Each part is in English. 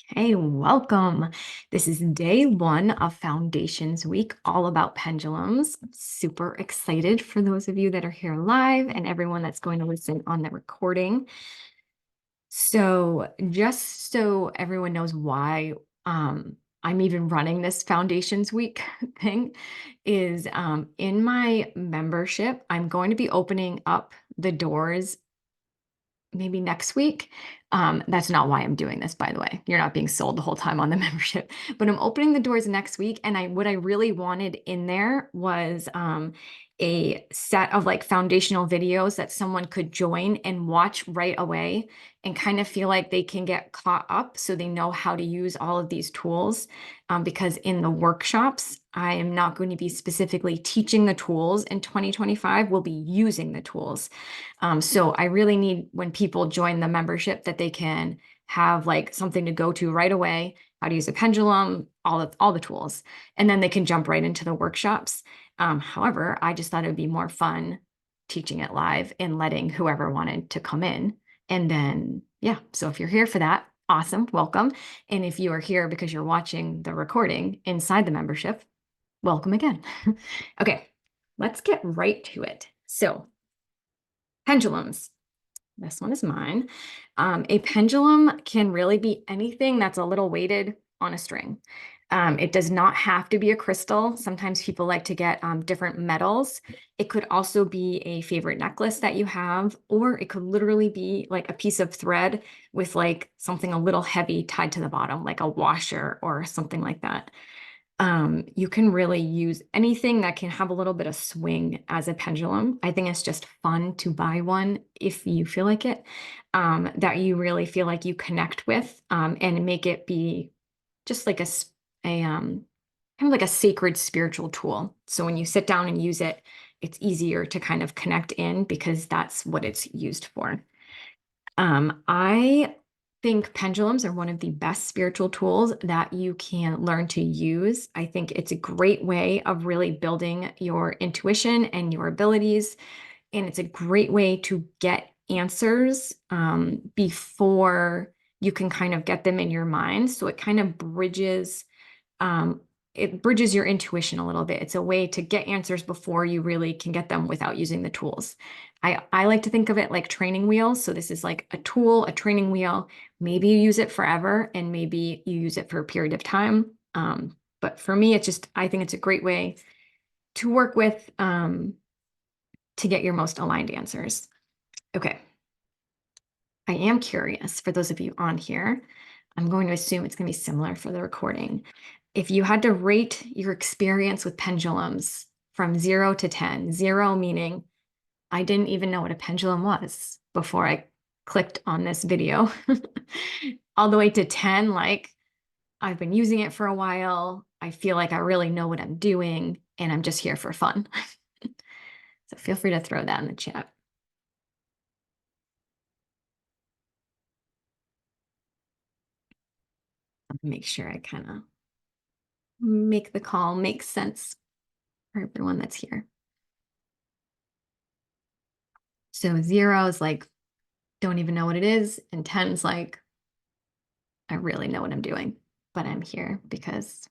Hey, welcome. This is day one of Foundations Week, all about pendulums. I'm super excited for those of you that are here live and everyone that's going to listen on the recording. So, just so everyone knows why I'm even running this Foundations Week thing, is in my membership, I'm going to be opening up the doors maybe next week. That's not why I'm doing this, by the way. You're not being sold the whole time on the membership, but I'm opening the doors next week. And what I really wanted in there was a set of like foundational videos that someone could join and watch right away and kind of feel like they can get caught up so they know how to use all of these tools. Because in the workshops, I am not going to be specifically teaching the tools in 2025. We'll be using the tools. So I really need when people join the membership that they can have like something to go to right away, how to use a pendulum, all the tools, and then they can jump right into the workshops. However, I just thought it would be more fun teaching it live and letting whoever wanted to come in. And then, yeah, so if you're here for that, awesome, welcome. And if you are here because you're watching the recording inside the membership, welcome again. Okay, let's get right to it. So pendulums. This one is mine. A pendulum can really be anything that's a little weighted on a string. It does not have to be a crystal. Sometimes people like to get different metals. It could also be a favorite necklace that you have, or it could literally be like a piece of thread with like something a little heavy tied to the bottom, like a washer or something like that. You can really use anything that can have a little bit of swing as a pendulum. I think it's just fun to buy one if you feel like it, that you really feel like you connect with, and make it be just like kind of like a sacred spiritual tool. So when you sit down and use it, it's easier to kind of connect in because that's what it's used for. I think pendulums are one of the best spiritual tools that you can learn to use. I think it's a great way of really building your intuition and your abilities. And it's a great way to get answers before you can kind of get them in your mind. So it kind of um, bridges your intuition a little bit. It's a way to get answers before you really can get them without using the tools. I like to think of it like training wheels. So this is like a tool, a training wheel. Maybe you use it forever and maybe you use it for a period of time. But for me, I think it's a great way to work with to get your most aligned answers. Okay. I am curious for those of you on here. I'm going to assume it's going to be similar for the recording. If you had to rate your experience with pendulums from 0 to 10, 0 meaning I didn't even know what a pendulum was before I clicked on this video, all the way to 10, like I've been using it for a while. I feel like I really know what I'm doing and I'm just here for fun. So feel free to throw that in the chat. Make sure I kind of make the call make sense for everyone that's here. So 0 is like, don't even know what it is. And 10 is like, I really know what I'm doing, but I'm here because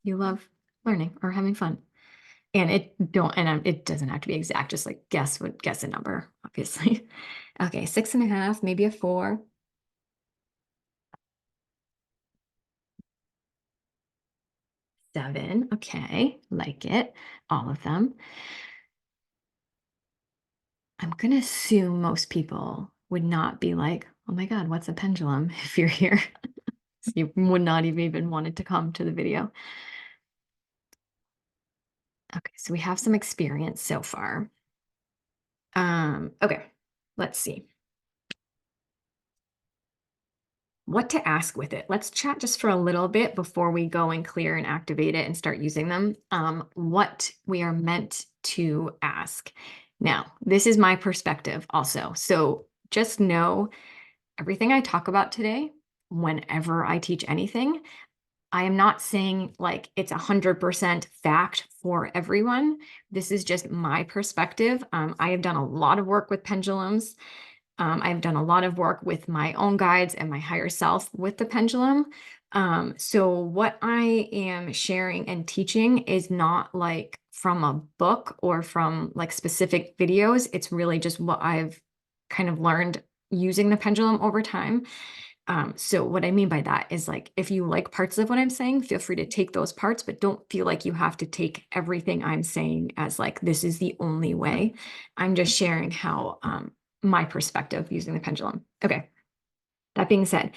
you love learning or having fun. And it doesn't have to be exact, just like guess a number, obviously. Okay, 6.5, maybe a 4. 7, okay, like it, all of them. I'm gonna assume most people would not be like, oh my God, what's a pendulum if you're here? So you would not have even wanted to come to the video. Okay, so we have some experience so far. Okay, let's see. What to ask with it. Let's chat just for a little bit before we go and clear and activate it and start using them. What we are meant to ask. Now, this is my perspective also. So just know everything I talk about today, whenever I teach anything, I am not saying like it's 100% fact for everyone. This is just my perspective. I have done a lot of work with pendulums. I've done a lot of work with my own guides and my higher self with the pendulum. So what I am sharing and teaching is not like from a book or from like specific videos. It's really just what I've kind of learned using the pendulum over time. So what I mean by that is like, if you like parts of what I'm saying, feel free to take those parts, but don't feel like you have to take everything I'm saying as like, this is the only way. I'm just sharing how, my perspective using the pendulum. Okay. That being said,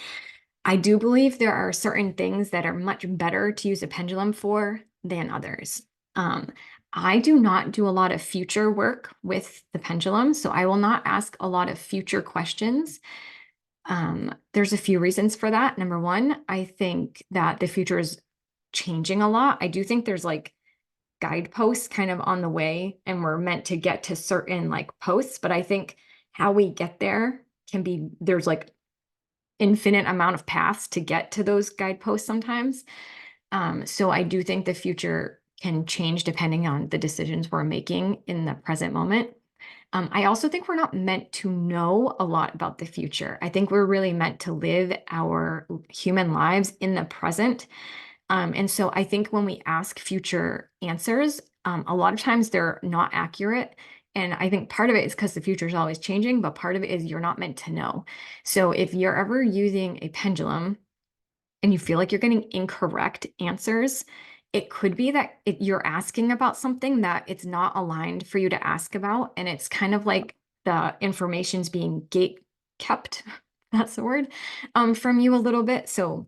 I do believe there are certain things that are much better to use a pendulum for than others. Um, I do not do a lot of future work with the pendulum, so I will not ask a lot of future questions. There's a few reasons for that. Number one, I think that the future is changing a lot. I do think there's like guideposts kind of on the way, and we're meant to get to certain like posts, but I think how we get there can be there's like infinite amount of paths to get to those guideposts sometimes. So I do think the future can change depending on the decisions we're making in the present moment. I also think we're not meant to know a lot about the future. I think we're really meant to live our human lives in the present. And so I think when we ask future answers, a lot of times they're not accurate. And I think part of it is because the future is always changing, but part of it is you're not meant to know. So if you're ever using a pendulum and you feel like you're getting incorrect answers, it could be that you're asking about something that it's not aligned for you to ask about. And it's kind of like the information's being gate kept, that's the word, from you a little bit. So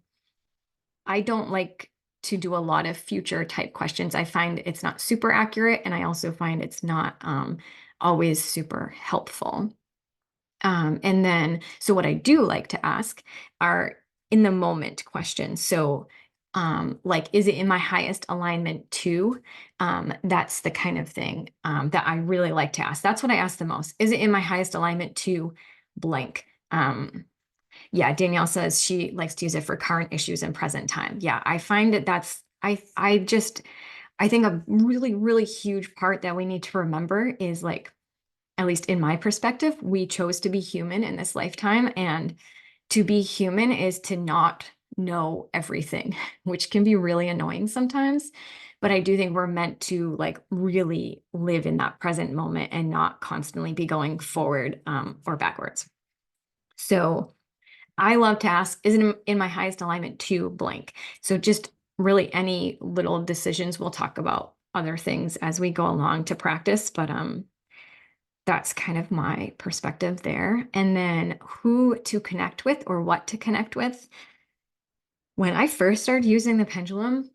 I don't like to do a lot of future type questions. I find it's not super accurate, and I also find it's not always super helpful. And then, so what I do like to ask are in the moment questions. So, like, is it in my highest alignment to? That's the kind of thing that I really like to ask. That's what I ask the most. Is it in my highest alignment to blank? Yeah, Danielle says she likes to use it for current issues and present time. Yeah, I find that I think a really, really huge part that we need to remember is like, at least in my perspective, we chose to be human in this lifetime. And to be human is to not know everything, which can be really annoying sometimes. But I do think we're meant to like really live in that present moment and not constantly be going forward or backwards. So I love to ask, is it in my highest alignment to blank? So just really any little decisions, we'll talk about other things as we go along to practice, but that's kind of my perspective there. And then who to connect with or what to connect with. When I first started using the pendulum,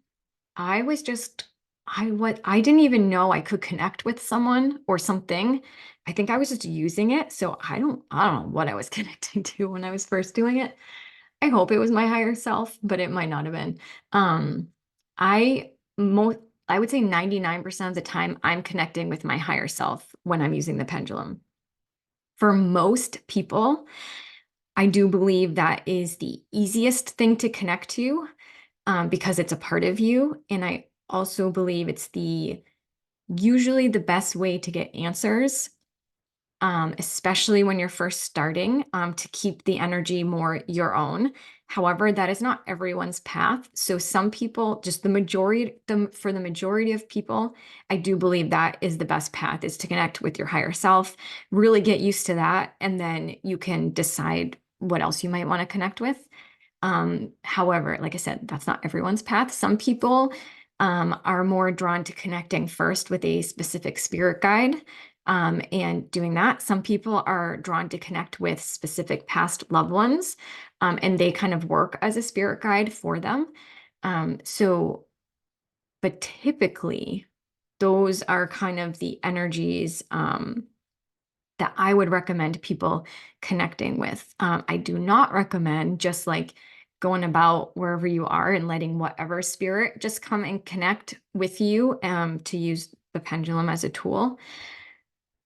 I was just I didn't even know I could connect with someone or something. I think I was just using it. So I don't know what I was connecting to when I was first doing it. I hope it was my higher self, but it might not have been. Um, I most I would say 99% of the time I'm connecting with my higher self when I'm using the pendulum. For most people, I do believe that is the easiest thing to connect to because it's a part of you. And I also believe it's usually the best way to get answers, especially when you're first starting, to keep the energy more your own. However, that is not everyone's path. So some people, just for the majority of people, I do believe that is the best path is to connect with your higher self, really get used to that, and then you can decide what else you might want to connect with. However, like I said, that's not everyone's path. Some people are more drawn to connecting first with a specific spirit guide and doing that. Some people are drawn to connect with specific past loved ones, and they kind of work as a spirit guide for them. So, but typically, those are kind of the energies that I would recommend people connecting with. I do not recommend just like going about wherever you are and letting whatever spirit just come and connect with you to use the pendulum as a tool.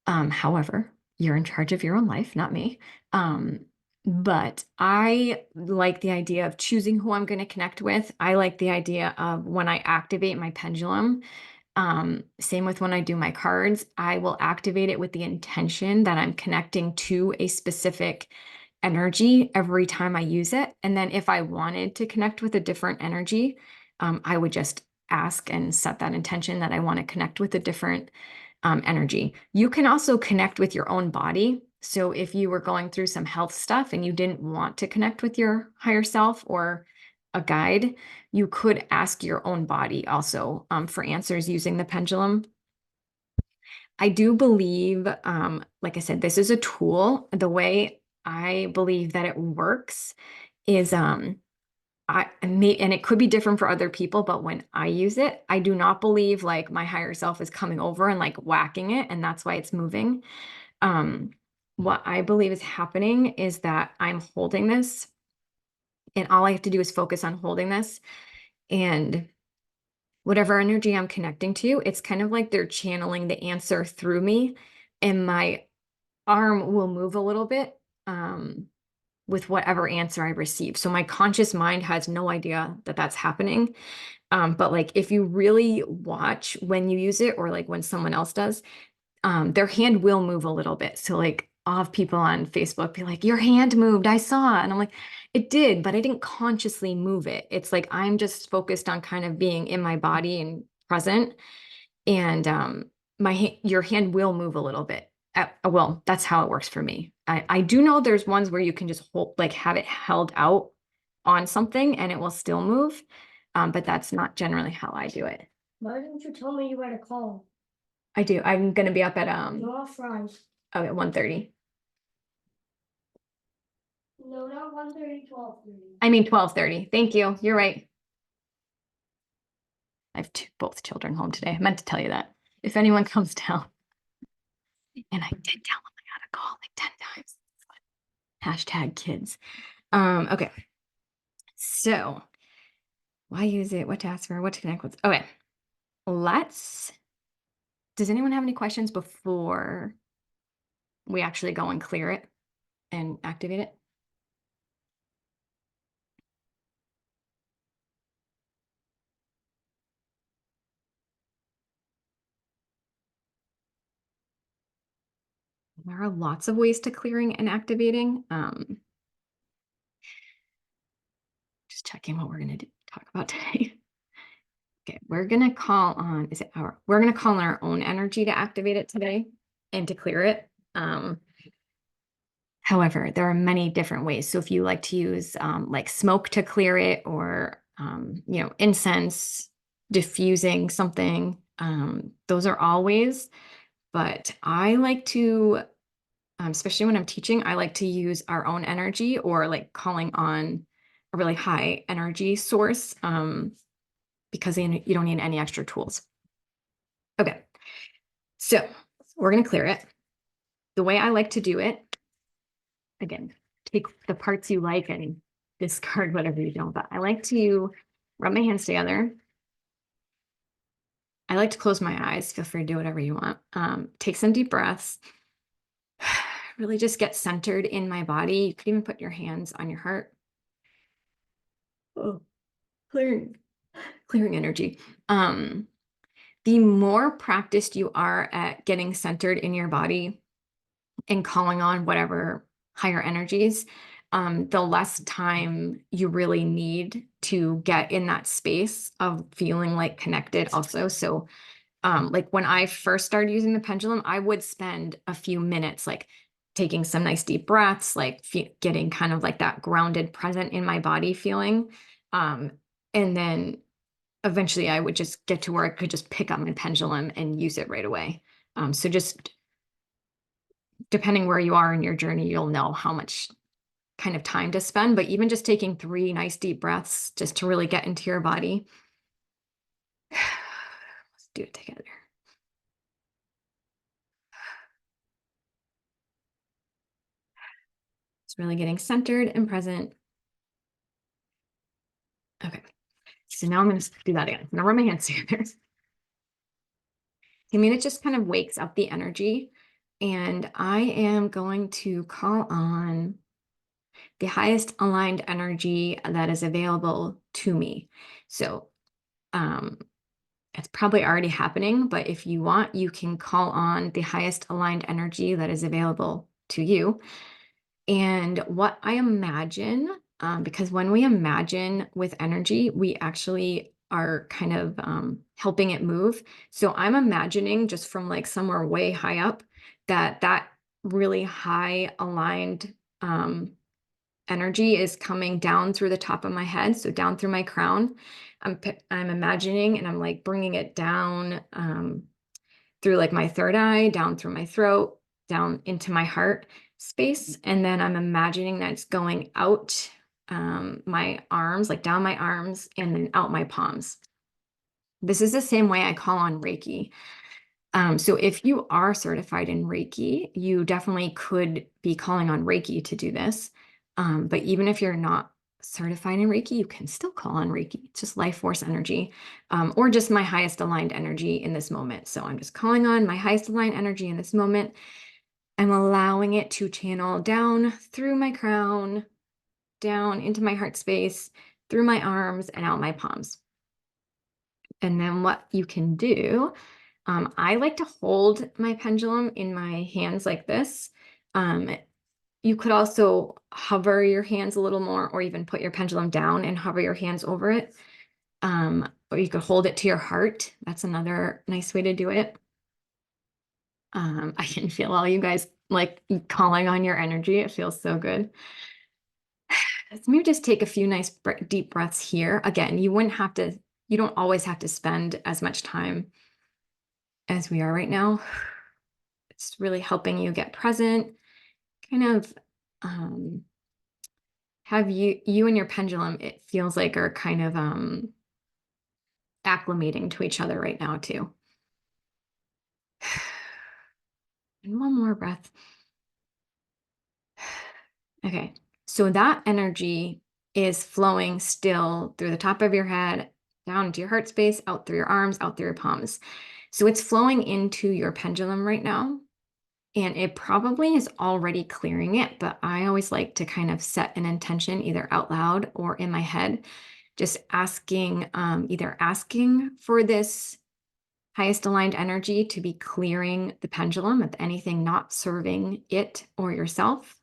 However, you're in charge of your own life, not me. But I like the idea of choosing who I'm going to connect with. I like the idea of when I activate my pendulum, Same with when I do my cards, I will activate it with the intention that I'm connecting to a specific energy every time I use it. And then if I wanted to connect with a different energy, I would just ask and set that intention that I want to connect with a different energy. You can also connect with your own body. So if you were going through some health stuff and you didn't want to connect with your higher self or a guide, you could ask your own body also for answers using the pendulum. I do believe, like I said, this is a tool. The way I believe that it works is and it could be different for other people, but when I use it, I do not believe like my higher self is coming over and like whacking it, and that's why it's moving. Um, what I believe is happening is that I'm holding this, and all I have to do is focus on holding this, and whatever energy I'm connecting to, it's kind of like they're channeling the answer through me, and my arm will move a little bit. With whatever answer I receive. So my conscious mind has no idea that that's happening. But like if you really watch when you use it or like when someone else does, their hand will move a little bit. So like I'll have people on Facebook be like, your hand moved, I saw. And I'm like, it did, but I didn't consciously move it. It's like I'm just focused on kind of being in my body and present. And your hand will move a little bit. Well, that's how it works for me. I do know there's ones where you can just hold, like have it held out on something and it will still move. But that's not generally how I do it. Why didn't you tell me you had a call? I do. I'm gonna be up at No, off fries. oh, at 1:30. No, not 1:30, 12:30. I mean 12:30. Thank you. You're right. I have both children home today. I meant to tell you that. If anyone comes down, and I did tell them I got a call like 10 times. Hashtag kids. Okay. So why use it? What to ask for? What to connect with? Okay. Let's. Does anyone have any questions before we actually go and clear it and activate it? There are lots of ways to clearing and activating. Just checking what we're going to talk about today. Okay, we're going to call on, we're going to call on our own energy to activate it today and to clear it. However, there are many different ways. So if you like to use like smoke to clear it or, incense, diffusing something, those are all ways. But I like to, especially when I'm teaching, I like to use our own energy or like calling on a really high energy source because you don't need any extra tools. Okay, so we're going to clear it. The way I like to do it, again, take the parts you like and discard whatever you don't. But I like to rub my hands together. I like to close my eyes. Feel free to do whatever you want. Take some deep breaths. Really just get centered in my body. You could even put your hands on your heart. Oh, clearing energy. The more practiced you are at getting centered in your body and calling on whatever higher energies, the less time you really need to get in that space of feeling like connected also. So like when I first started using the pendulum, I would spend a few minutes like taking some nice deep breaths, like getting kind of like that grounded present in my body feeling. And then eventually I would just get to where I could just pick up my pendulum and use it right away. So just depending where you are in your journey, you'll know how much kind of time to spend, but even just taking 3 nice deep breaths just to really get into your body. Let's do it together. It's really getting centered and present. Okay. So now I'm going to do that again. Now rub my hands together. I mean, it just kind of wakes up the energy. And I am going to call on the highest aligned energy that is available to me. So It's probably already happening, but if you want, you can call on the highest aligned energy that is available to you. And what I imagine, because when we imagine with energy, we actually are kind of helping it move. So I'm imagining just from like somewhere way high up that that really high aligned energy is coming down through the top of my head, so down through my crown. I'm imagining, and I'm like bringing it down through like my third eye, down through my throat, down into my heart space, and then I'm imagining that it's going out my arms, like down my arms, and then out my palms. This is the same way I call on Reiki. So if you are certified in Reiki, you definitely could be calling on Reiki to do this. But even if you're not certified in Reiki, you can still call on Reiki. It's just life force energy, or just my highest aligned energy in this moment. So I'm just calling on my highest aligned energy in this moment. I'm allowing it to channel down through my crown, down into my heart space, through my arms, and out my palms. And then what you can do, I like to hold my pendulum in my hands like this. Um, you could also hover your hands a little more, or even put your pendulum down and hover your hands over it. Or you could hold it to your heart. That's another nice way to do it. I can feel all you guys like calling on your energy. It feels so good. Let's maybe just take a few nice deep breaths here. Again, you don't always have to spend as much time as we are right now. It's really helping you get present, kind of have you and your pendulum, it feels like, are kind of acclimating to each other right now too. And one more breath. Okay. So that energy is flowing still through the top of your head, down into your heart space, out through your arms, out through your palms. So it's flowing into your pendulum right now. And it probably is already clearing it, but I always like to kind of set an intention either out loud or in my head, just asking, either asking for this highest aligned energy to be clearing the pendulum of anything not serving it or yourself.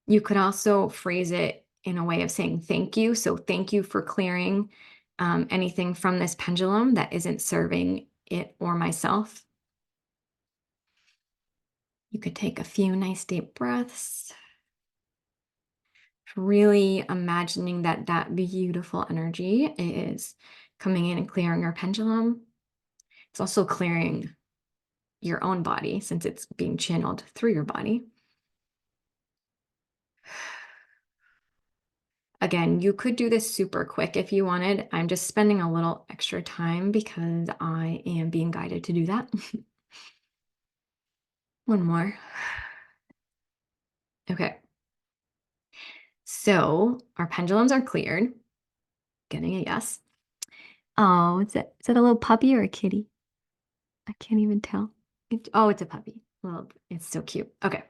You could also phrase it in a way of saying thank you. So thank you for clearing anything from this pendulum that isn't serving it or myself. You could take a few nice deep breaths, really imagining that that beautiful energy is coming in and clearing our pendulum. It's also clearing your own body since it's being channeled through your body. Again, you could do this super quick if you wanted. I'm just spending a little extra time because I am being guided to do that. One more. Okay. So our pendulums are cleared. Getting a yes. Oh, is it a little puppy or a kitty? I can't even tell. Oh, it's a puppy. Well, it's so cute. Okay.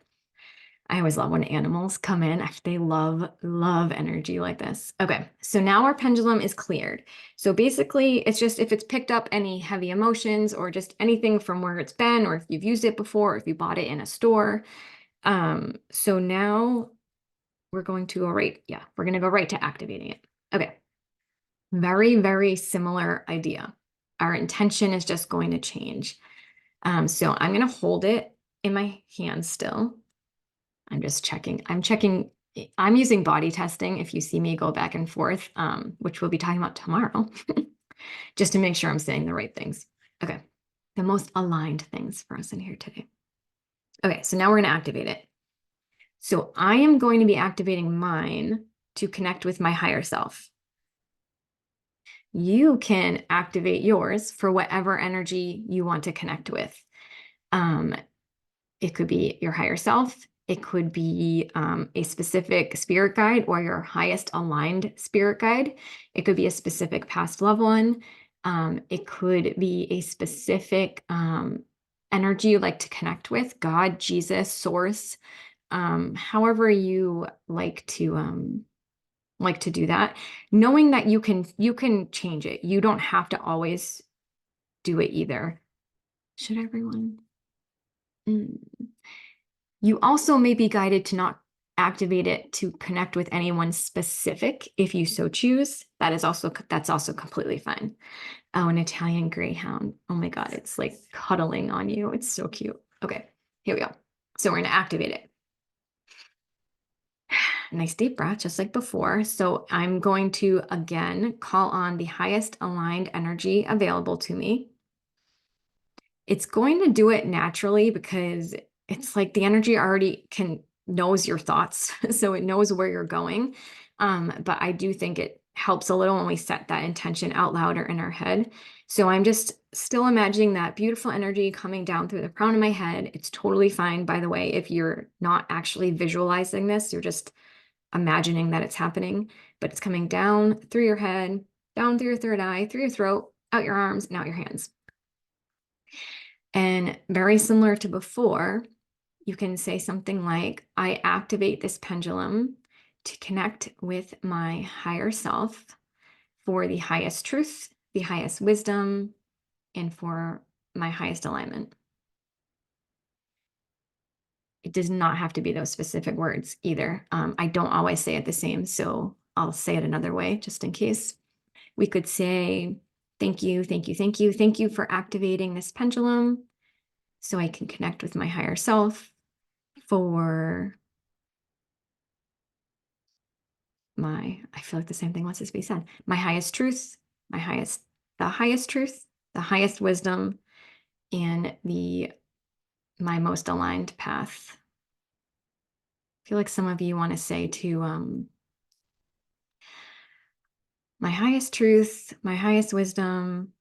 I always love when animals come in. They love energy like this. Okay, so now our pendulum is cleared. So basically, it's just if it's picked up any heavy emotions or just anything from where it's been, or if you've used it before, or if you bought it in a store. So now we're going to go right. Yeah, we're going to go right to activating it. Okay, very, very similar idea. Our intention is just going to change. So I'm going to hold it in my hand still. I'm just checking. I'm using body testing if you see me go back and forth, which we'll be talking about tomorrow, just to make sure I'm saying the right things. Okay. The most aligned things for us in here today. Okay. So now we're going to activate it. So I am going to be activating mine to connect with my higher self. You can activate yours for whatever energy you want to connect with. It could be your higher self. It could be a specific spirit guide or your highest aligned spirit guide. It could be a specific past loved one. It could be a specific energy you like to connect with, God, Jesus, source, however you like to do that. Knowing that you can change it. You don't have to always do it either. Should everyone? Mm. You also may be guided to not activate it to connect with anyone specific if you so choose. That's also completely fine. Oh, an Italian greyhound. Oh my God, it's like cuddling on you. It's so cute. Okay, here we go. So we're gonna activate it. Nice deep breath, just like before. So I'm going to again call on the highest aligned energy available to me. It's going to do it naturally because it's like the energy already knows your thoughts, so it knows where you're going. But I do think it helps a little when we set that intention out loud or in our head. So I'm just still imagining that beautiful energy coming down through the crown of my head. It's totally fine, by the way, if you're not actually visualizing this, you're just imagining that it's happening, but it's coming down through your head, down through your third eye, through your throat, out your arms, and out your hands. And very similar to before, you can say something like, I activate this pendulum to connect with my higher self for the highest truth, the highest wisdom, and for my highest alignment. It does not have to be those specific words either. I don't always say it the same, so I'll say it another way just in case. We could say, thank you, thank you, thank you. Thank you for activating this pendulum so I can connect with my higher self for I feel like the same thing wants to be said, my highest truth, the highest truth, the highest wisdom, and my most aligned path. I feel like some of you want to say to my highest truth, my highest wisdom,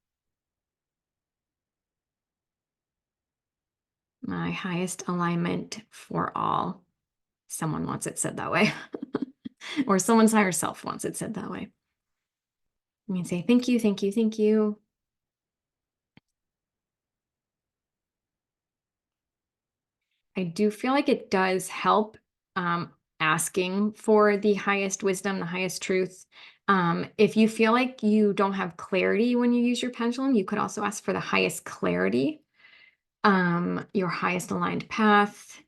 my highest alignment for all. Someone wants it said that way. Or someone's higher self wants it said that way. You can say, thank you, thank you, thank you. I do feel like it does help asking for the highest wisdom, the highest truth. If you feel like you don't have clarity when you use your pendulum, you could also ask for the highest clarity, your highest aligned path,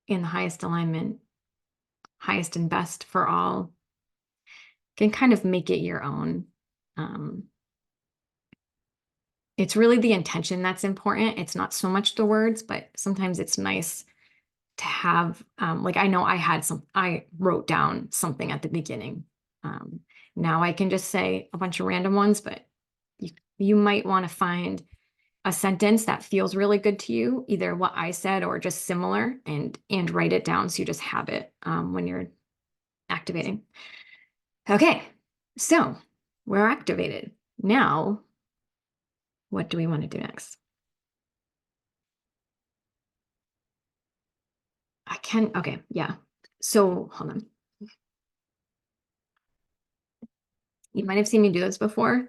and the highest alignment, highest and best for all. Can kind of make it your own. Um, it's really the intention that's important. It's not so much the words, but sometimes it's nice to have, like, I know I wrote down something at the beginning. Um, Now I can just say a bunch of random ones, but you might want to find a sentence that feels really good to you, either what I said or just similar, and write it down so you just have it when you're activating. Okay, so we're activated. Now, what do we want to do next? Okay, yeah. So hold on. You might have seen me do this before.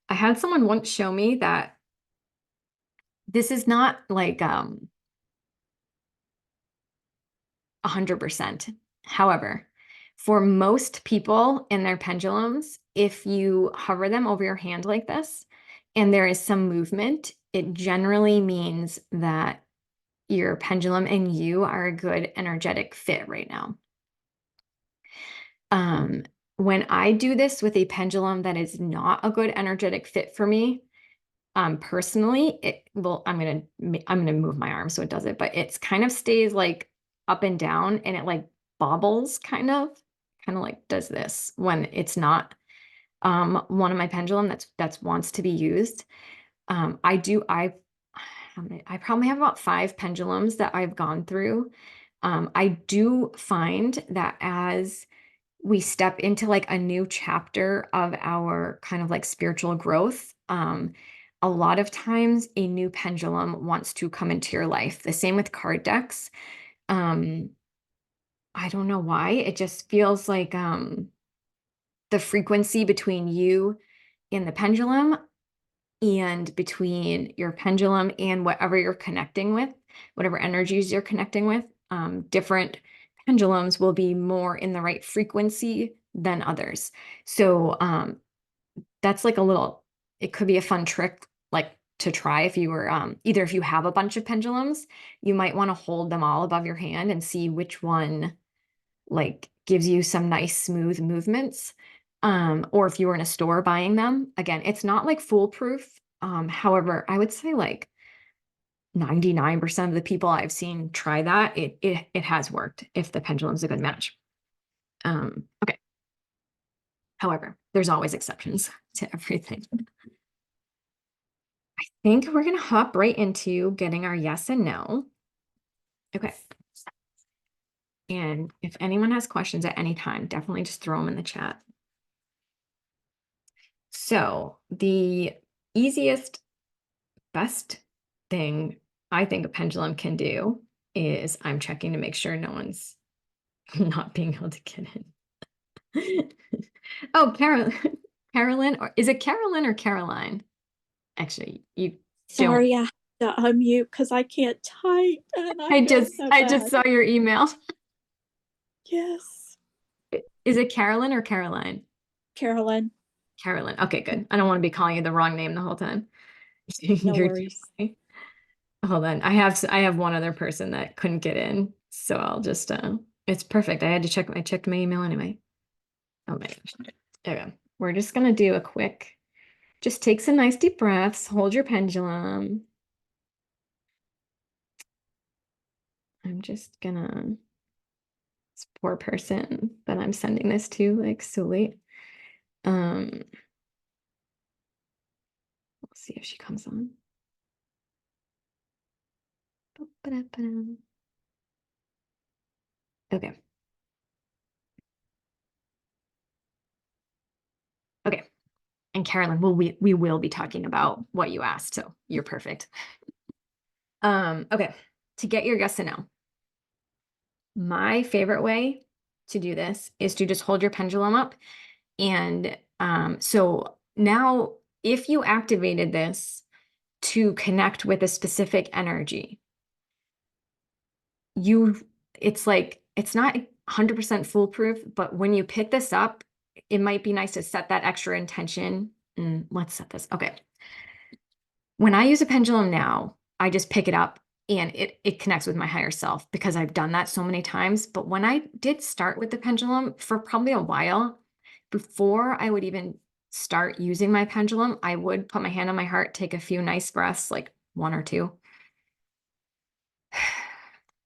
I had someone once show me that this is not like 100%. However, for most people in their pendulums, if you hover them over your hand like this and there is some movement, it generally means that your pendulum and you are a good energetic fit right now. Um, when I do this with a pendulum that is not a good energetic fit for me, personally, I'm gonna move my arm so it does it, but it's kind of stays like up and down and it like bobbles kind of like does this when it's not one of my pendulum that's wants to be used. I do I probably have about 5 pendulums that I've gone through. I do find that as we step into like a new chapter of our kind of like spiritual growth, a lot of times a new pendulum wants to come into your life. The same with card decks. Um, I don't know why. It just feels like the frequency between you and the pendulum and between your pendulum and whatever you're connecting with, whatever energies you're connecting with, different pendulums will be more in the right frequency than others. So that's like it could be a fun trick, like to try if you were either if you have a bunch of pendulums, you might want to hold them all above your hand and see which one like gives you some nice smooth movements. Or if you were in a store buying them, again, it's not like foolproof. However, I would say like 99% of the people I've seen try that, it has worked if the pendulum's a good match. Okay. However, there's always exceptions to everything. I think we're gonna hop right into getting our yes and no. Okay. And if anyone has questions at any time, definitely just throw them in the chat. So the easiest, best thing I think a pendulum can do is I'm checking to make sure no one's not being able to get in. Oh, Carolyn, or is it Carolyn or Caroline? Actually, you don't. Sorry, I have to unmute because I can't type and I I feel just so I just bad. saw your email. Yes, Is it Carolyn or Caroline? Carolyn, Carolyn. Okay, good. I don't want to be calling you the wrong name the whole time. no You're too worries. funny. Hold on. I have one other person that couldn't get in, so I'll just it's perfect. I checked my email anyway. Oh my gosh. There we go. We're just gonna do a quick, just take some nice deep breaths, hold your pendulum. I'm just gonna, this poor person that I'm sending this to, like so late. We'll see if she comes on. Okay. Okay. And Carolyn, we will be talking about what you asked, so you're perfect. Okay. To get your yes and no. My favorite way to do this is to just hold your pendulum up. And so now if you activated this to connect with a specific energy, it's like, it's not 100% foolproof, but when you pick this up, it might be nice to set that extra intention. Let's set this. Okay. When I use a pendulum now, I just pick it up and it connects with my higher self because I've done that so many times. But when I did start with the pendulum for probably a while, before I would even start using my pendulum, I would put my hand on my heart, take a few nice breaths, like one or two.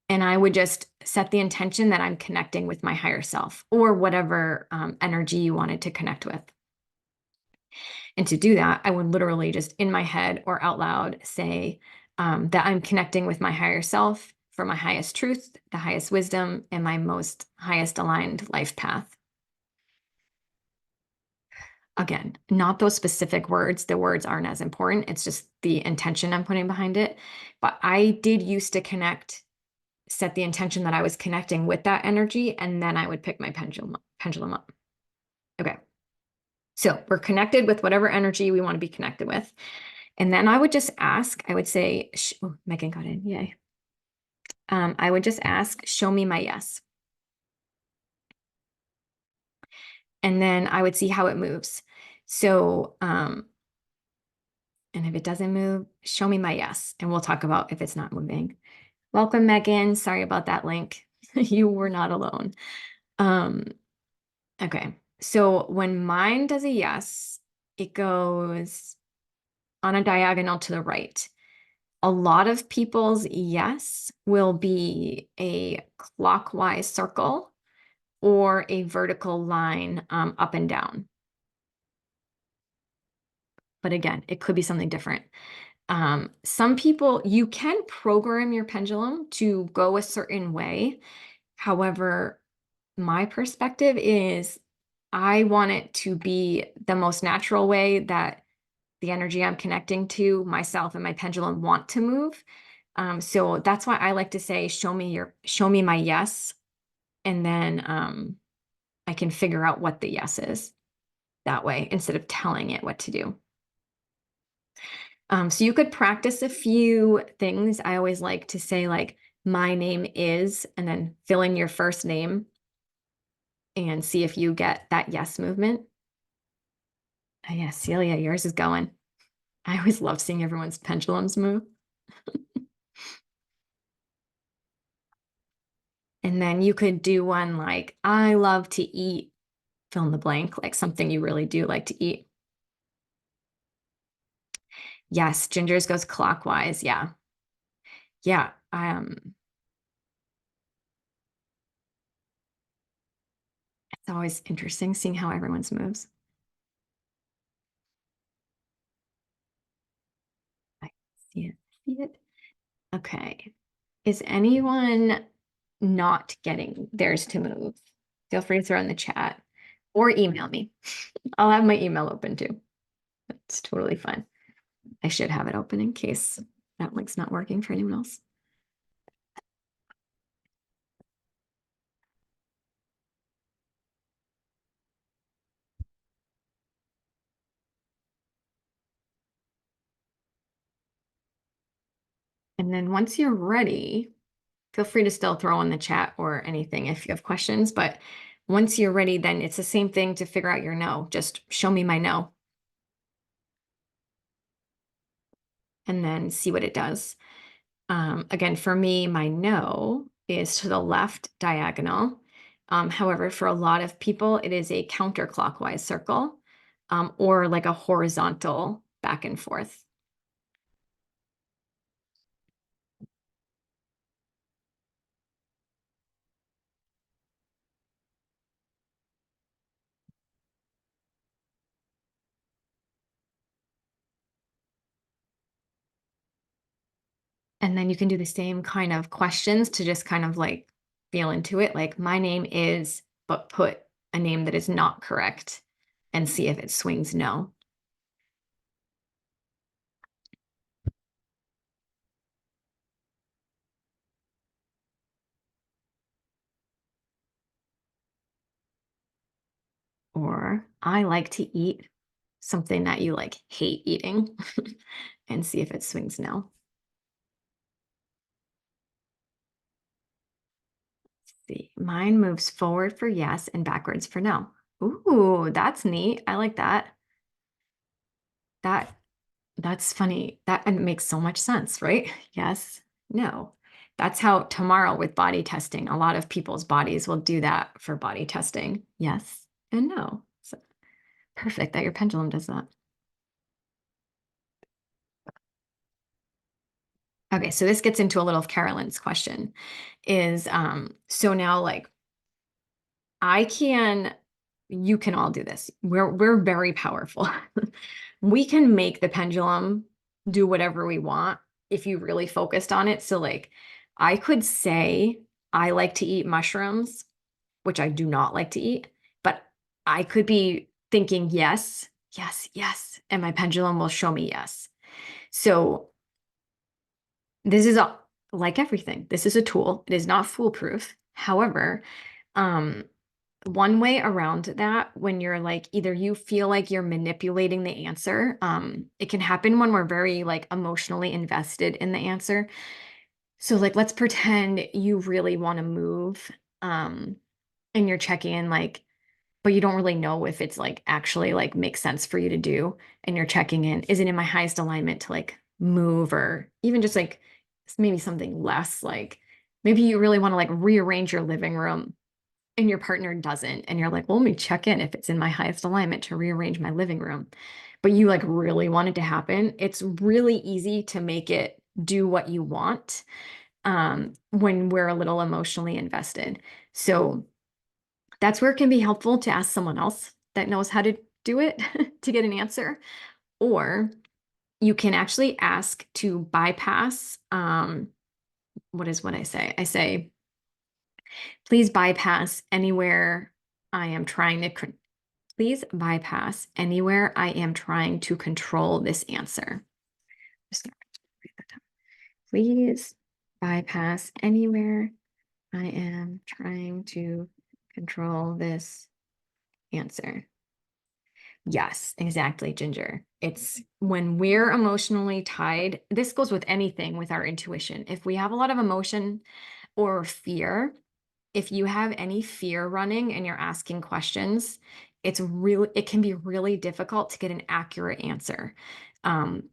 And I would just set the intention that I'm connecting with my higher self or whatever energy you wanted to connect with. And to do that, I would literally just in my head or out loud say that I'm connecting with my higher self for my highest truth, the highest wisdom, and my most highest aligned life path. Again, not those specific words. The words aren't as important. It's just the intention I'm putting behind it. But I did used to set the intention that I was connecting with that energy, and then I would pick my pendulum up. Okay. So we're connected with whatever energy we want to be connected with. And then I would just ask, I would say, oh, Megan got in, yay. I would just ask, show me my yes. And then I would see how it moves. So, and if it doesn't move, show me my yes. And we'll talk about if it's not moving. Welcome, Megan. Sorry about that link. You were not alone. Okay. So when mine does a yes, it goes on a diagonal to the right. A lot of people's yes will be a clockwise circle or a vertical line up and down. But again, it could be something different. Some people, you can program your pendulum to go a certain way. However, my perspective is I want it to be the most natural way that the energy I'm connecting to myself and my pendulum want to move. So that's why I like to say, show me my yes. And then I can figure out what the yes is that way instead of telling it what to do. So you could practice a few things. I always like to say like, my name is, and then fill in your first name and see if you get that yes movement. Oh, yeah, Celia, yours is going. I always love seeing everyone's pendulums move. And then you could do one like, I love to eat, fill in the blank, like something you really do like to eat. Yes, Ginger's goes clockwise. Yeah. Yeah. It's always interesting seeing how everyone's moves. I see it. See it. Okay. Is anyone not getting theirs to move? Feel free to throw in the chat or email me. I'll have my email open too. It's totally fine. I should have it open in case that link's not working for anyone else. And then once you're ready, feel free to still throw in the chat or anything if you have questions. But once you're ready, then it's the same thing to figure out your no. Just show me my no. And then see what it does. Again, for me, my no is to the left diagonal. However, for a lot of people, it is a counterclockwise circle or like a horizontal back and forth. And then you can do the same kind of questions to just kind of like feel into it. Like, my name is, but put a name that is not correct and see if it swings no. Or I like to eat something that you like hate eating and see if it swings no. See, mine moves forward for yes and backwards for no. Ooh, that's neat. I like that. That's funny. That and makes so much sense, right? Yes, no. That's how tomorrow with body testing, a lot of people's bodies will do that for body testing. Yes and no. So perfect that your pendulum does that. Okay, so this gets into a little of Carolyn's question is so now like you can all do this. We're very powerful. We can make the pendulum do whatever we want if you really focused on it. So like I could say I like to eat mushrooms, which I do not like to eat, but I could be thinking yes, yes, yes, and my pendulum will show me yes. So this is like everything. This is a tool. It is not foolproof. However, um, one way around that when you're like either you feel like you're manipulating the answer, it can happen when we're very like emotionally invested in the answer. So like let's pretend you really want to move um and you're checking in like but you don't really know if it's like actually like makes sense for you to do and you're checking in, is it in my highest alignment to like move or even just like maybe something less like maybe you really want to like rearrange your living room and your partner doesn't and you're like, well, let me check in if it's in my highest alignment to rearrange my living room, but you like really want it to happen. It's really easy to make it do what you want when we're a little emotionally invested. So that's where it can be helpful to ask someone else that knows how to do it to get an answer. Or you can actually ask to bypass what I say? I say, please bypass anywhere I am trying to please bypass anywhere I am trying to control this answer. Just gonna write that down. Please bypass anywhere I am trying to control this answer. Yes, exactly, Ginger. It's when we're emotionally tied. This goes with anything with our intuition. If we have a lot of emotion or fear, if you have any fear running and you're asking questions, it can be really difficult to get an accurate answer.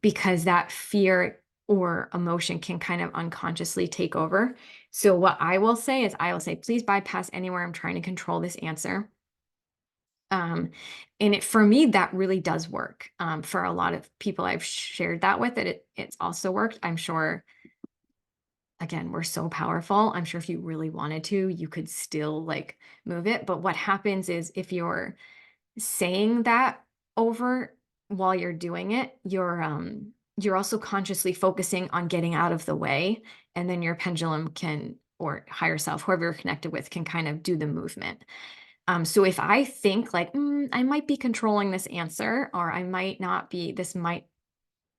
because that fear or emotion can kind of unconsciously take over. So what I will say is I will say, please bypass anywhere I'm trying to control this answer. And for me, that really does work. For a lot of people I've shared that with, it's also worked. I'm sure, again, we're so powerful. I'm sure if you really wanted to, you could still like move it. But what happens is if you're saying that over while you're doing it, you're also consciously focusing on getting out of the way, and then your pendulum can, or higher self, whoever you're connected with, can kind of do the movement. So if I think like, I might be controlling this answer, or this might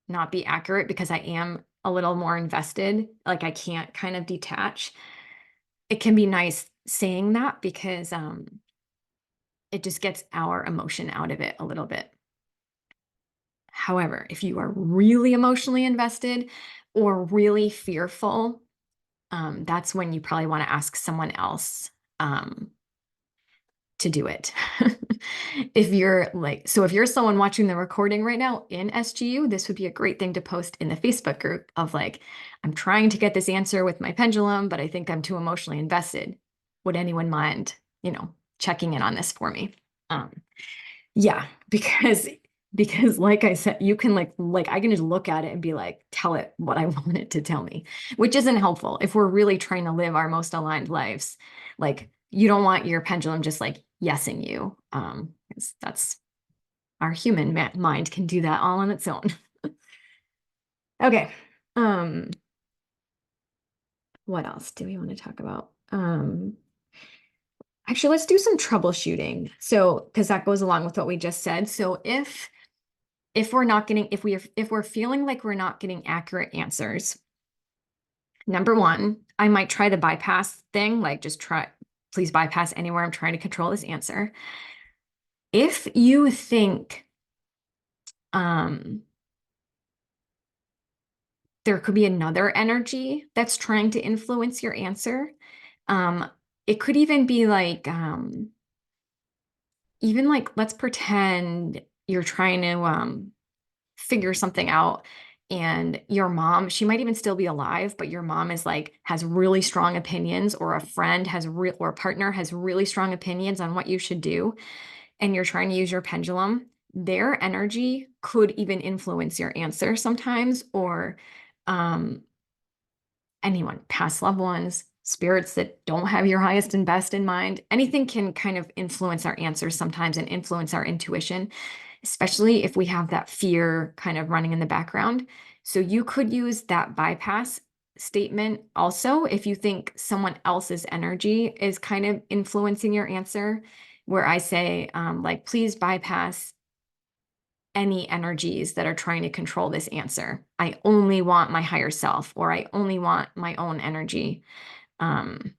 not be accurate because I am a little more invested, like I can't kind of detach, it can be nice saying that because it just gets our emotion out of it a little bit. However, if you are really emotionally invested or really fearful, that's when you probably want to ask someone else to do it. If you're someone watching the recording right now in SGU, this would be a great thing to post in the Facebook group of like, I'm trying to get this answer with my pendulum, but I think I'm too emotionally invested. Would anyone mind, checking in on this for me? Yeah, because like I said, you can like I can just look at it and be like, tell it what I want it to tell me, which isn't helpful if we're really trying to live our most aligned lives. Like you don't want your pendulum just like yesing you. 'Cause that's our human mind can do that all on its own. Okay. What else do we want to talk about? Actually, let's do some troubleshooting. So, because that goes along with what we just said. So if we're feeling like we're not getting accurate answers, number one, I might try the bypass thing, like please bypass anywhere I'm trying to control this answer. If you think there could be another energy that's trying to influence your answer, it could even be like even like let's pretend you're trying to figure something out, and your mom, she might even still be alive, but your mom is like has really strong opinions, or a friend or a partner has really strong opinions on what you should do, and you're trying to use your pendulum. Their energy could even influence your answer sometimes, or um anyone, past loved ones, spirits that don't have your highest and best in mind. Anything can kind of influence our answers sometimes and influence our intuition, especially if we have that fear kind of running in the background. So you could use that bypass statement also if you think someone else's energy is kind of influencing your answer, where I say, like, please bypass any energies that are trying to control this answer. I only want my higher self, or I only want my own energy. Um,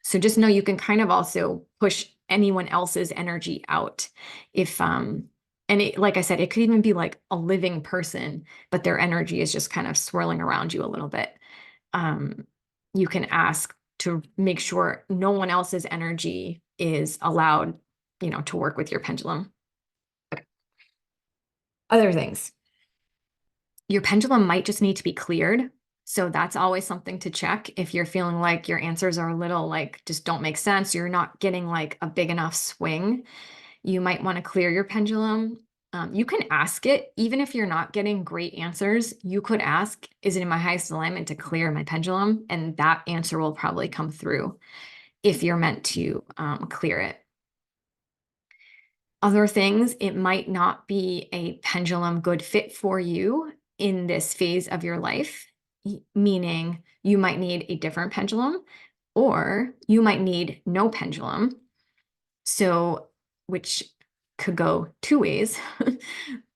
so just know you can kind of also push anyone else's energy out. If and it, like I said, it could even be like a living person, but their energy is just kind of swirling around you a little bit. You can ask to make sure no one else's energy is allowed, to work with your pendulum. Okay. Other things. Your pendulum might just need to be cleared. So that's always something to check. If you're feeling like your answers are a little like just don't make sense, you're not getting like a big enough swing, you might want to clear your pendulum. You can ask it, even if you're not getting great answers, you could ask, is it in my highest alignment to clear my pendulum? And that answer will probably come through if you're meant to clear it. Other things, it might not be a pendulum good fit for you in this phase of your life, meaning you might need a different pendulum, or you might need no pendulum. So, which could go two ways.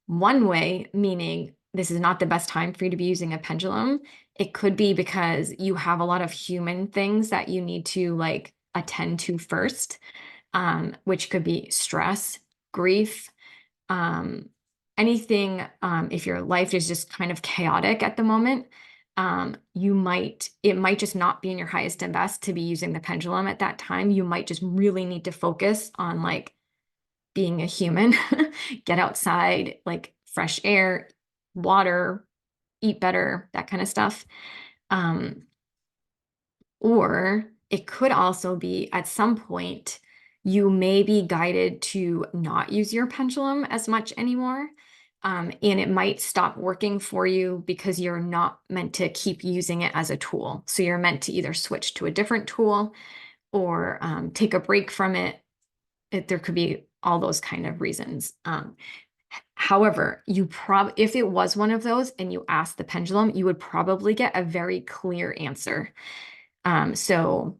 One way, meaning this is not the best time for you to be using a pendulum. It could be because you have a lot of human things that you need to like attend to first, which could be stress, grief, anything. If your life is just kind of chaotic at the moment, it might just not be in your highest and best to be using the pendulum at that time. You might just really need to focus on like being a human, get outside, like fresh air, water, eat better, that kind of stuff. Or it could also be at some point you may be guided to not use your pendulum as much anymore. And it might stop working for you because you're not meant to keep using it as a tool. So you're meant to either switch to a different tool or take a break from it. There could be all those kind of reasons. However, if it was one of those and you asked the pendulum, you would probably get a very clear answer. So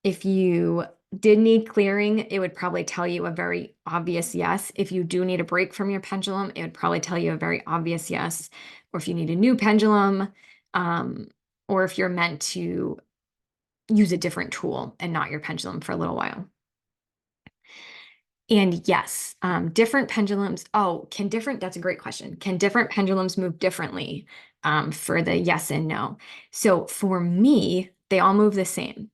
if you did need clearing, it would probably tell you a very obvious yes. If you do need a break from your pendulum, it would probably tell you a very obvious yes. Or if you need a new pendulum, or if you're meant to use a different tool and not your pendulum for a little while. And yes, different pendulums. That's a great question. Can different pendulums move differently for the yes and no? So for me, they all move the same.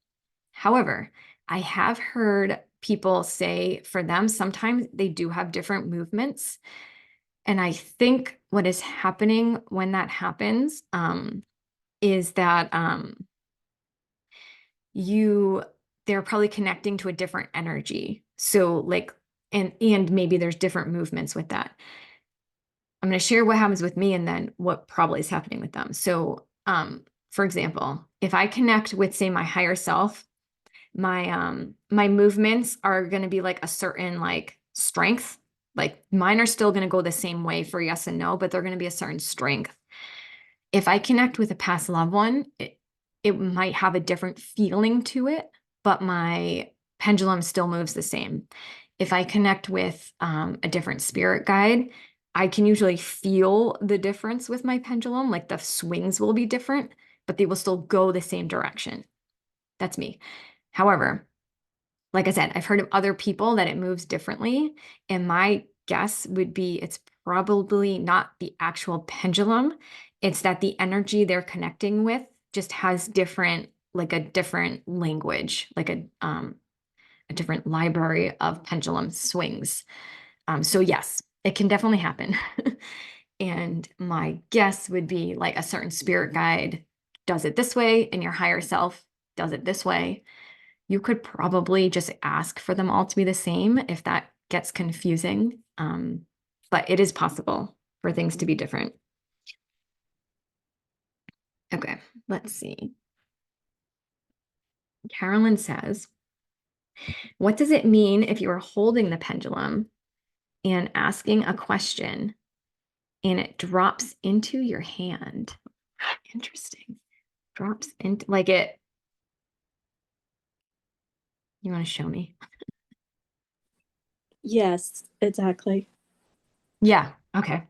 However, I have heard people say for them, sometimes they do have different movements. And I think what is happening when that happens is that they're probably connecting to a different energy. So like, and maybe there's different movements with that. I'm going to share what happens with me and then what probably is happening with them. So, for example, if I connect with, say, my higher self, my movements are going to be like a certain like strength. Like mine are still going to go the same way for yes and no, but they're going to be a certain strength. If I connect with a past loved one, it might have a different feeling to it, but my pendulum still moves the same. If I connect with a different spirit guide, I can usually feel the difference with my pendulum. Like the swings will be different, but they will still go the same direction. That's me. However, like I said, I've heard of other people that it moves differently. And my guess would be it's probably not the actual pendulum. It's that the energy they're connecting with just has like a different language, like a different library of pendulum swings. So yes, it can definitely happen. And my guess would be like a certain spirit guide does it this way, and your higher self does it this way. You could probably just ask for them all to be the same if that gets confusing. But it is possible for things to be different. Okay, let's see. Carolyn says, what does it mean if you are holding the pendulum and asking a question and it drops into your hand? Interesting. Drops into like it. You want to show me? Yes, exactly. Yeah. Okay.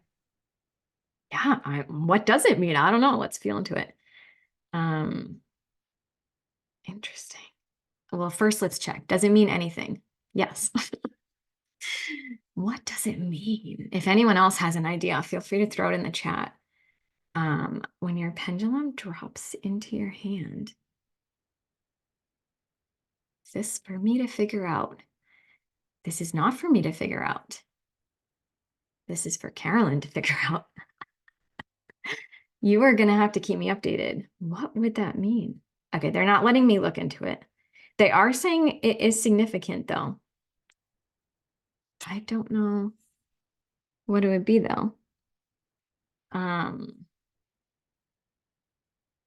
Yeah. What does it mean? I don't know. Let's feel into it. Interesting. Well, first let's check. Does it mean anything? Yes. What does it mean? If anyone else has an idea, feel free to throw it in the chat. When your pendulum drops into your hand, is this for me to figure out? This is not for me to figure out. This is for Carolyn to figure out. You are going to have to keep me updated. What would that mean? Okay, they're not letting me look into it. They are saying it is significant, though. I don't know what it would be, though. I'm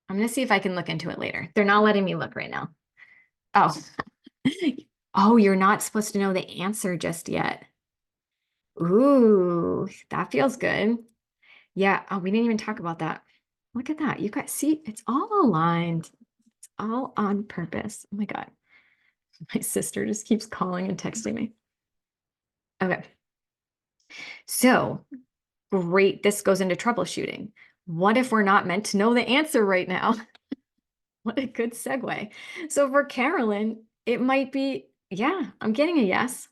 going to see if I can look into it later. They're not letting me look right now. Oh, oh, you're not supposed to know the answer just yet. Ooh, that feels good. Yeah. Oh, we didn't even talk about that. Look at that. You guys see, it's all aligned. It's all on purpose. Oh my God. My sister just keeps calling and texting me. Okay. So great. This goes into troubleshooting. What if we're not meant to know the answer right now? What a good segue. So for Carolyn, it might be, yeah, I'm getting a yes.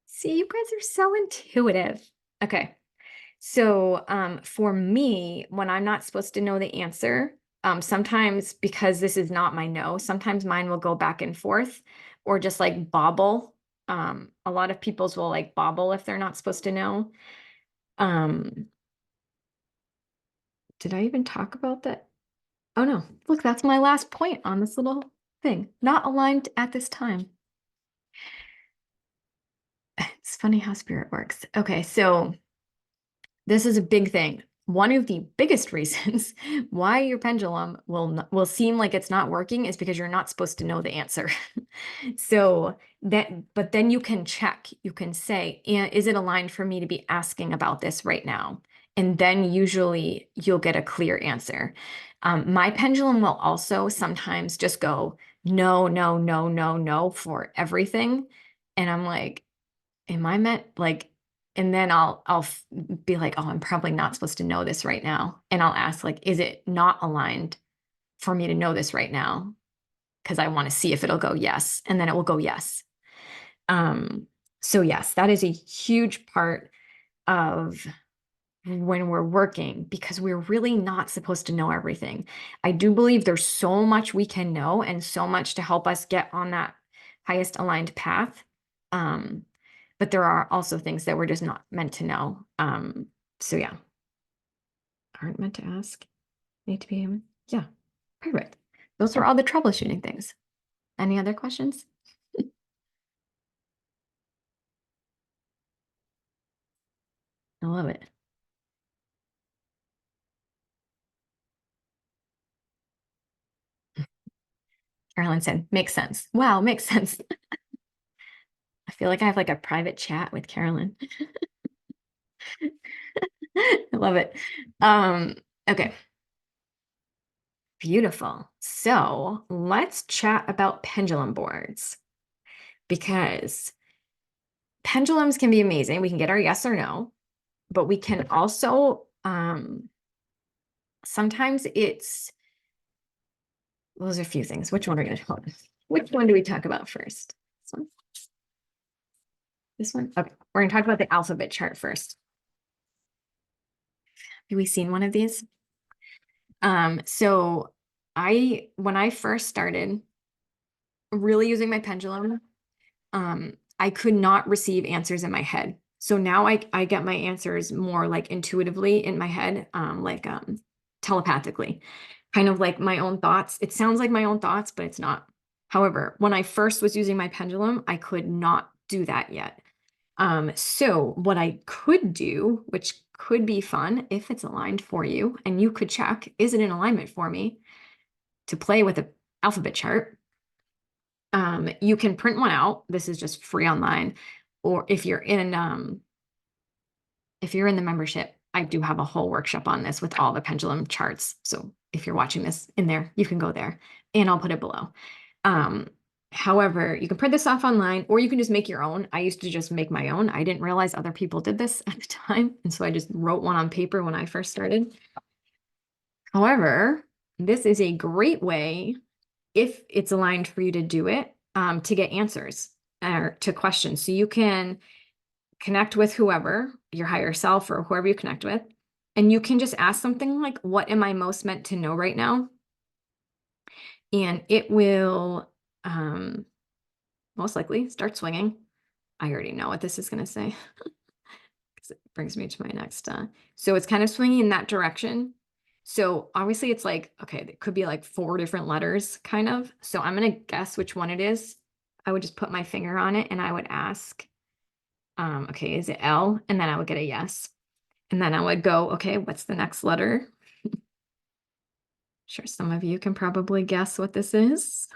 See, you guys are so intuitive. Okay. So for me, when I'm not supposed to know the answer, sometimes because this is not my no, sometimes mine will go back and forth or just like bobble. A lot of people's will like bobble if they're not supposed to know. Did I even talk about that? Oh no, look, that's my last point on this little thing. Not aligned at this time. It's funny how spirit works. Okay, so this is a big thing. One of the biggest reasons why your pendulum will seem like it's not working is because you're not supposed to know the answer. So but then you can check. You can say, is it aligned for me to be asking about this right now? And then usually you'll get a clear answer. My pendulum will also sometimes just go no, no, no, no, no for everything. And I'm like, am I meant like, and then I'll be like, oh, I'm probably not supposed to know this right now. And I'll ask like, is it not aligned for me to know this right now? Because I want to see if it'll go yes. And then it will go yes. So yes, that is a huge part of when we're working because we're really not supposed to know everything. I do believe there's so much we can know and so much to help us get on that highest aligned path. But there are also things that we're just not meant to know. So yeah, aren't meant to ask, need to be human. Yeah, perfect. Those are all the troubleshooting things. Any other questions? I love it. Carolyn said, makes sense. Wow, makes sense. I feel like I have like a private chat with Carolyn. I love it. Okay. Beautiful. So let's chat about pendulum boards because pendulums can be amazing. We can get our yes or no, but we can also, sometimes those are a few things. Which one are we going to talk? Which one do we talk about first? This one? This one? Okay. We're going to talk about the alphabet chart first. Have we seen one of these? So when I first started really using my pendulum, I could not receive answers in my head. So now I get my answers more like intuitively in my head, telepathically, kind of like my own thoughts. It sounds like my own thoughts, but it's not. However, when I first was using my pendulum, I could not do that yet. So what I could do, which could be fun if it's aligned for you, and you could check, is it in alignment for me to play with the alphabet chart? You can print one out. This is just free online. Or if you're in the membership, I do have a whole workshop on this with all the pendulum charts. So if you're watching this in there, you can go there and I'll put it below. However, you can print this off online or you can just make your own. I used to just make my own. I didn't realize other people did this at the time. And so I just wrote one on paper when I first started. However, this is a great way, if it's aligned for you to do it, to get answers to questions. So you can connect with whoever, your higher self or whoever you connect with, and you can just ask something like, what am I most meant to know right now? And it will most likely start swinging. I already know what this is going to say because it brings me to my next. So it's kind of swinging in that direction. So obviously it's like, okay, it could be like 4 different letters kind of. So I'm going to guess which one it is. I would just put my finger on it and I would ask, okay, is it L? And then I would get a yes. And then I would go, okay, what's the next letter? Sure, some of you can probably guess what this is.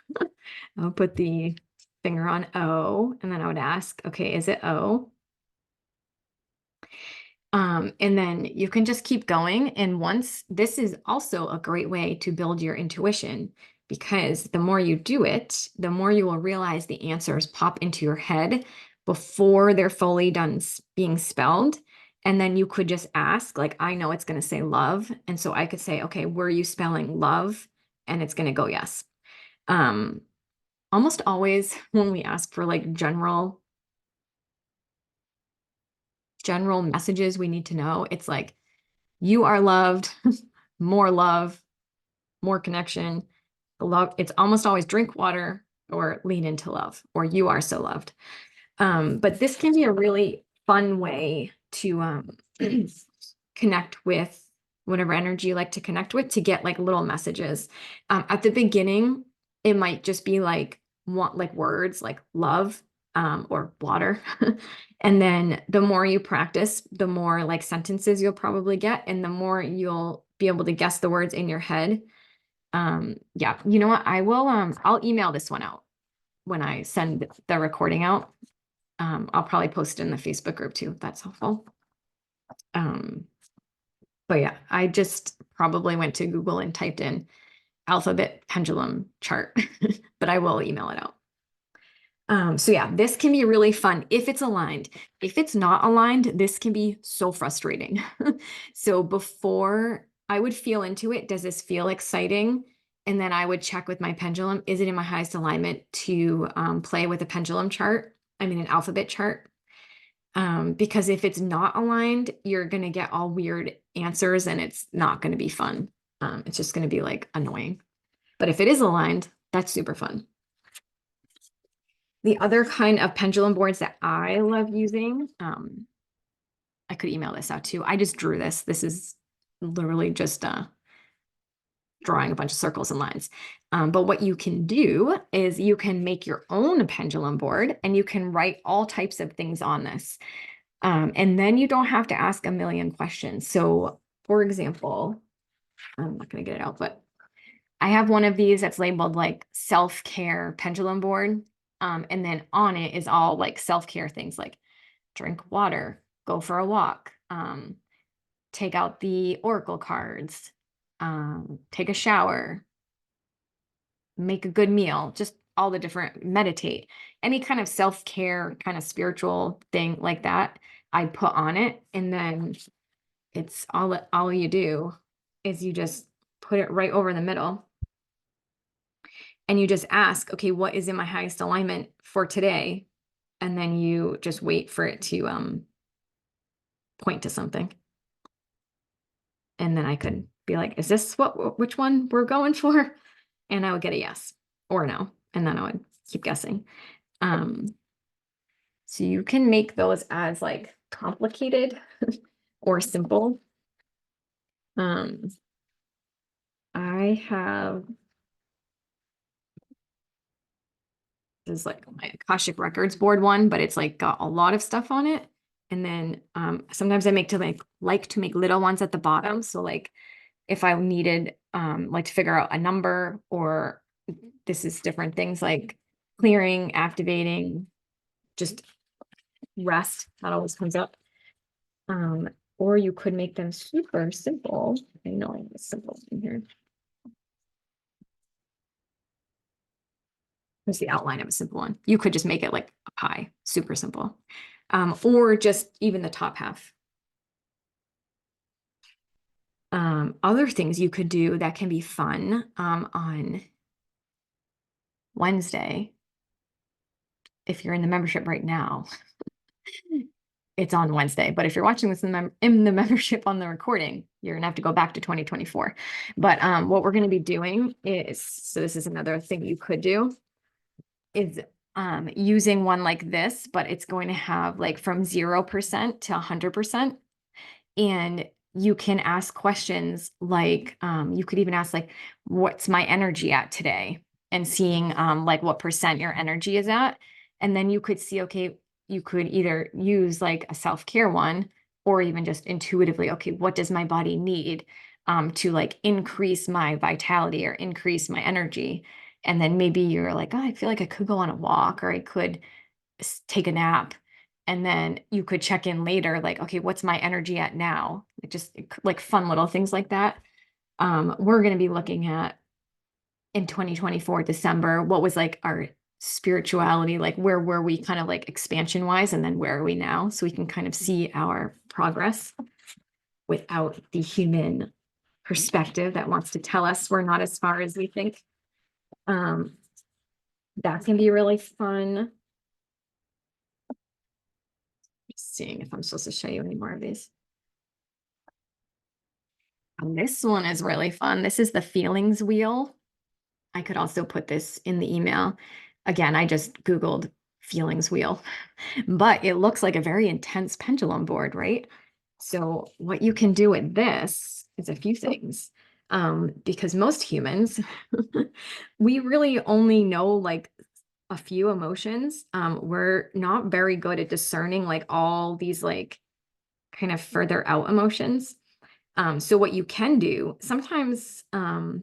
I'll put the finger on O, and then I would ask, okay, is it O? And then you can just keep going. And this is also a great way to build your intuition because the more you do it, the more you will realize the answers pop into your head before they're fully done being spelled. And then you could just ask, like, I know it's going to say love. And so I could say, okay, were you spelling love? And it's going to go yes. Almost always when we ask for like general messages we need to know, it's like, you are loved, more connection. Love, it's almost always drink water or lean into love, or you are so loved. But this can be a really fun way to connect with whatever energy you like to connect with, to get like little messages. At the beginning, it might just be like words like love, or water. And then the more you practice, the more like sentences you'll probably get, and the more you'll be able to guess the words in your head. Yeah, you know what? I'll email this one out when I send the recording out. I'll probably post it in the Facebook group too, if that's helpful. But yeah, I just probably went to Google and typed in alphabet pendulum chart, but I will email it out. So yeah, this can be really fun if it's aligned. If it's not aligned, this can be so frustrating. So before I would feel into it, does this feel exciting? And then I would check with my pendulum, is it in my highest alignment to play with a pendulum chart? I mean, an alphabet chart. Because if it's not aligned, you're going to get all weird answers and it's not going to be fun. It's just going to be like annoying. But if it is aligned, that's super fun. The other kind of pendulum boards that I love using, I could email this out too. I just drew this. This is literally just drawing a bunch of circles and lines. But what you can do is you can make your own pendulum board and you can write all types of things on this. And then you don't have to ask a million questions. So for example, I'm not going to get it out, but I have one of these that's labeled like self-care pendulum board. And then on it is all like self-care things like drink water, go for a walk, take out the oracle cards, take a shower, make a good meal, just all the different, meditate, any kind of self-care kind of spiritual thing like that, I put on it. And then it's all you do is you just put it right over the middle. And you just ask, okay, what is in my highest alignment for today? And then you just wait for it to point to something. And then I could be like, is this which one we're going for? And I would get a yes or no. And then I would keep guessing. So you can make those as like complicated or simple. I have this is like my Akashic Records board one, but it's like got a lot of stuff on it. And then sometimes I like to make little ones at the bottom. So like if I needed like to figure out a number, or this is different things like clearing, activating, just rest, that always comes up. Or you could make them super simple. I know I have a simple in here. Here's the outline of a simple one. You could just make it like a pie, super simple. Or just even the top half. Other things you could do that can be fun on Wednesday, if you're in the membership right now, it's on Wednesday. But if you're watching this in the membership on the recording, you're gonna have to go back to 2024. But what we're gonna be doing is, so this is another thing you could do, is using one like this, but it's going to have like from 0% to 100%. And you can ask questions like, you could even ask like, what's my energy at today? And seeing like what percent your energy is at. And then you could see, okay, you could either use like a self-care one, or even just intuitively, okay, what does my body need to like increase my vitality or increase my energy? And then maybe you're like, oh, I feel like I could go on a walk, or I could take a nap. And then you could check in later, like, okay, what's my energy at now? Just like fun little things like that. We're going to be looking at in 2024, December, what was like our spirituality, like where were we kind of like expansion wise, and then where are we now? So we can kind of see our progress without the human perspective that wants to tell us we're not as far as we think. That can be really fun. Just seeing if I'm supposed to show you any more of these. This one is really fun. This is the feelings wheel. I could also put this in the email. Again, I just Googled feelings wheel, but it looks like a very intense pendulum board, right? So what you can do with this is a few things. Because most humans, we really only know like a few emotions. We're not very good at discerning like all these like kind of further out emotions. So what you can do sometimes, what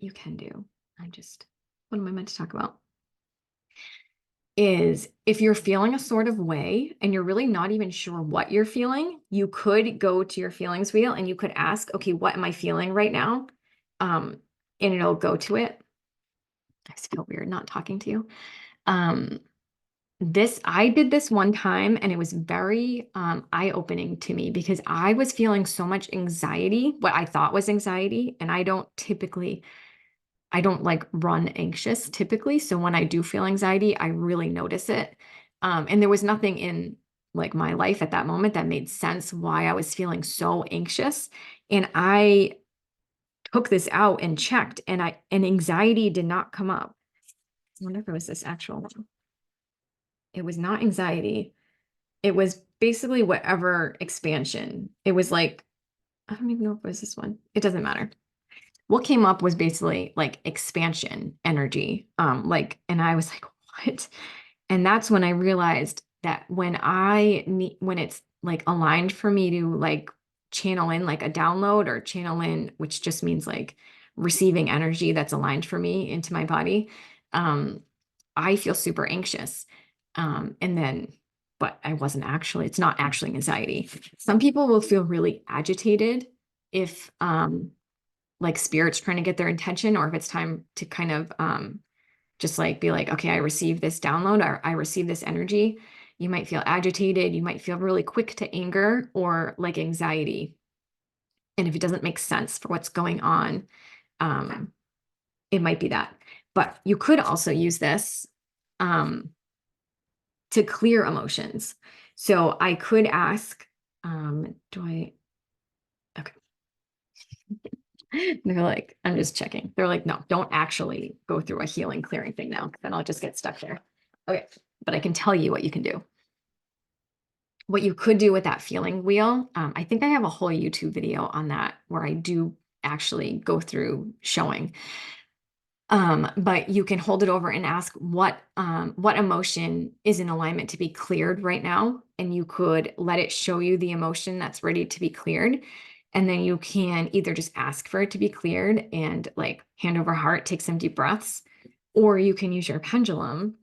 you can do, what am I meant to talk about? Is if you're feeling a sort of way and you're really not even sure what you're feeling, you could go to your feelings wheel and you could ask, okay, what am I feeling right now? And it'll go to it. I just feel weird not talking to you. Um, I did this one time and it was very eye-opening to me because I was feeling so much anxiety, what I thought was anxiety, and I don't like run anxious typically. So when I do feel anxiety, I really notice it. And there was nothing in like my life at that moment that made sense why I was feeling so anxious. And I took this out and checked and anxiety did not come up. I wonder if it was this actual one. It was not anxiety. It was basically whatever expansion. It was like, I don't even know if it was this one. It doesn't matter. What came up was basically like expansion energy. And I was like, what? And that's when I realized that when it's like aligned for me to like channel in like a download or channel in, which just means like receiving energy that's aligned for me into my body, um, I feel super anxious. And then, but it's not actually anxiety. Some people will feel really agitated if, like spirit's trying to get their attention, or if it's time to kind of just like be like, okay, I received this download or I received this energy. You might feel agitated. You might feel really quick to anger or like anxiety. And if it doesn't make sense for what's going on, um, it might be that. But you could also use this um, to clear emotions. So I could ask, okay. They're like, I'm just checking. They're like, no, don't actually go through a healing clearing thing now, then I'll just get stuck there. Okay, but I can tell you what you can do. What you could do with that feeling wheel, I think I have a whole YouTube video on that where I do actually go through showing. But you can hold it over and ask what emotion is in alignment to be cleared right now, and you could let it show you the emotion that's ready to be cleared. And then you can either just ask for it to be cleared and like hand over heart, take some deep breaths, or you can use your pendulum.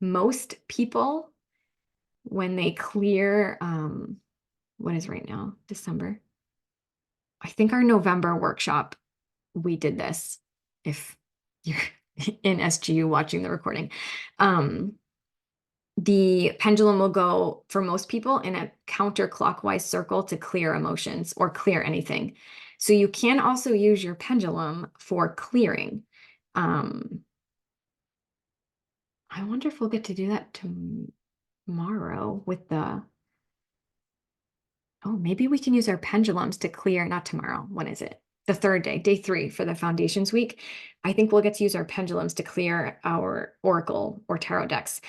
Most people, when they clear, what is right now? December. I think our November workshop, we did this. If you're in SGU watching the recording, the pendulum will go for most people in a counterclockwise circle to clear emotions or clear anything. So you can also use your pendulum for clearing. I wonder if we'll get to do that tomorrow with maybe we can use our pendulums to clear, not tomorrow. When is it? The third day, day 3 for the foundations week. I think we'll get to use our pendulums to clear our oracle or tarot decks.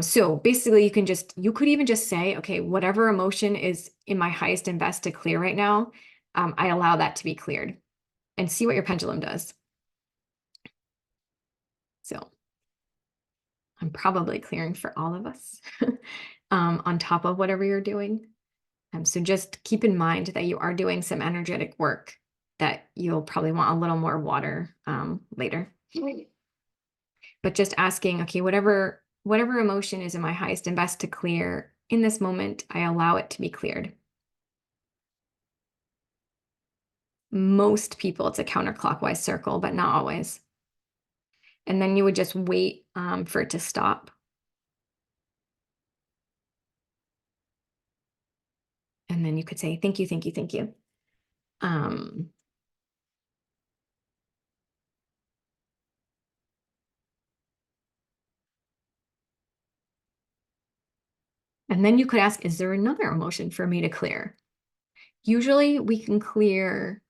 So basically you could even just say, okay, whatever emotion is in my highest and best to clear right now, I allow that to be cleared, and see what your pendulum does. So I'm probably clearing for all of us on top of whatever you're doing. So just keep in mind that you are doing some energetic work that you'll probably want a little more water later. But just asking, okay, whatever emotion is in my highest and best to clear in this moment, I allow it to be cleared. Most people, it's a counterclockwise circle, but not always. And then you would just wait for it to stop. And then you could say, thank you, thank you, thank you. And then you could ask, is there another emotion for me to clear? Usually we can clear,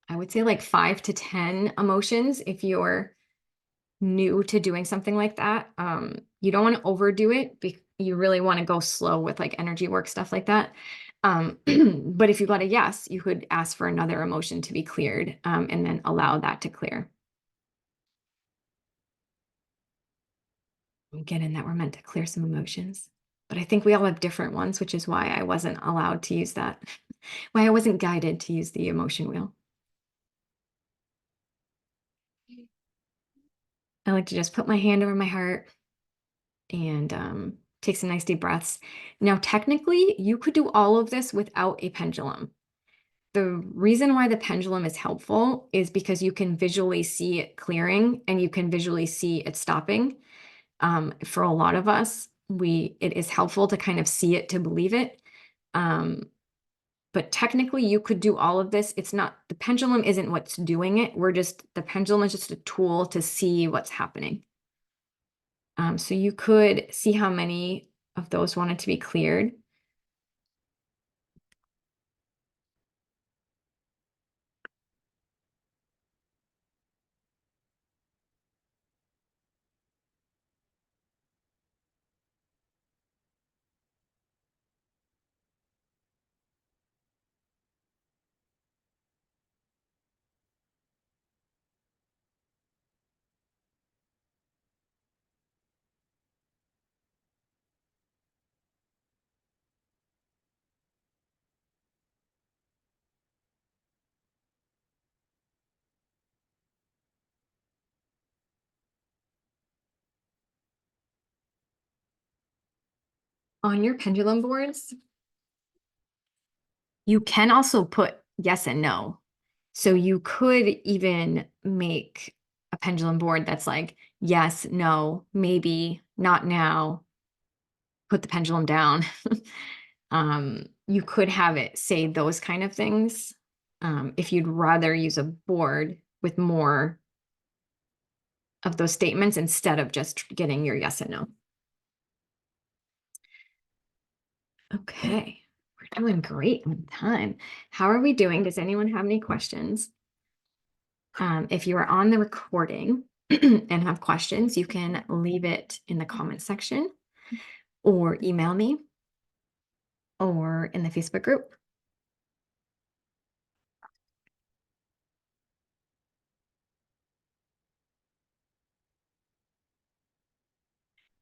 I would say like 5 to 10 emotions if you're new to doing something like that. You don't want to overdo it you really want to go slow with like energy work, stuff like that. But if you got a yes, you could ask for another emotion to be cleared, and then allow that to clear. I'm getting that we're meant to clear some emotions, but I think we all have different ones, which is why I wasn't allowed to use that, why I wasn't guided to use the emotion wheel. I like to just put my hand over my heart and take some nice deep breaths. Now, technically, you could do all of this without a pendulum. The reason why the pendulum is helpful is because you can visually see it clearing and you can visually see it stopping. For a lot of us, it is helpful to kind of see it to believe it. But technically, you could do all of this. It's not, the pendulum isn't what's doing it. The pendulum is just a tool to see what's happening. So you could see how many of those wanted to be cleared. On your pendulum boards, you can also put yes and no. So you could even make a pendulum board that's like yes, no, maybe, not now, put the pendulum down. You could have it say those kind of things, if you'd rather use a board with more of those statements instead of just getting your yes and no. Okay, we're doing great on time. How are we doing? Does anyone have any questions? If you are on the recording and have questions, you can leave it in the comment section or email me or in the Facebook group.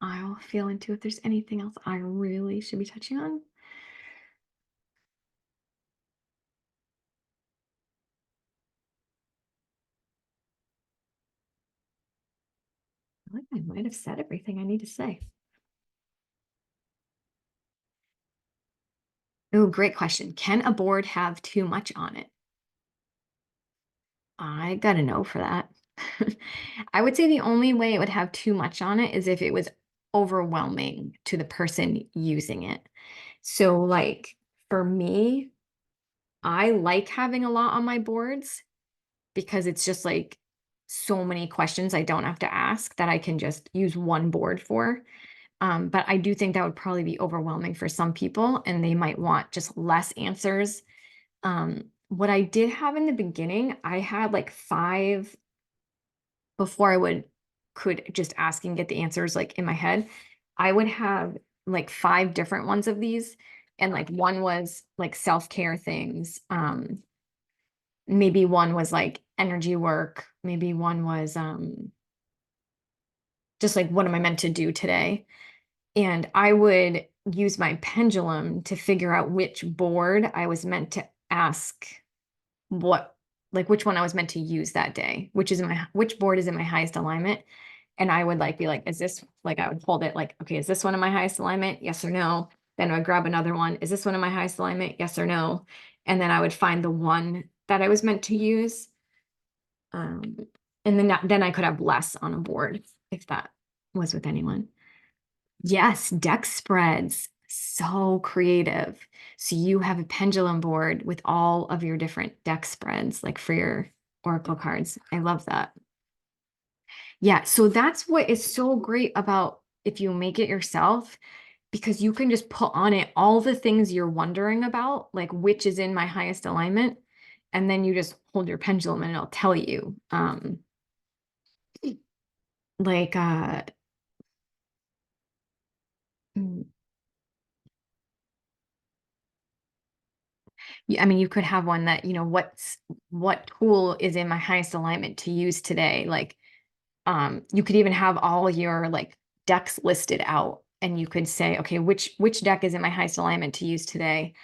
I'll feel into if there's anything else I really should be touching on. I like I might have said everything I need to say. Oh, great question. Can a board have too much on it? I got a no for that. I would say the only way it would have too much on it is if it was overwhelming to the person using it. So, like for me, I like having a lot on my boards because it's just like so many questions I don't have to ask that I can just use one board for. But I do think that would probably be overwhelming for some people, and they might want just less answers. What I did have in the beginning, I had like 5 before could just ask and get the answers like in my head. I would have like 5 different ones of these, and like one was like self-care things. Maybe one was like energy work, maybe one was just like what am I meant to do today? And I would use my pendulum to figure out which board I was meant to ask what, like which one I was meant to use that day, which board is in my highest alignment. And I would like be like, is this like, I would hold it like, okay, is this one in my highest alignment? Yes or no. Then I would grab another one. Is this one in my highest alignment? Yes or no. And then I would find the one that I was meant to use. And then I could have less on a board if that was with anyone. Yes, deck spreads. So creative. So you have a pendulum board with all of your different deck spreads, like for your oracle cards. I love that. Yeah, so that's what is so great about if you make it yourself, because you can just put on it all the things you're wondering about, like which is in my highest alignment, and then you just hold your pendulum and it'll tell you. Like Mm. I mean, you could have one that, what tool is in my highest alignment to use today? Like, you could even have all your like decks listed out, and you could say, okay, which deck is in my highest alignment to use today?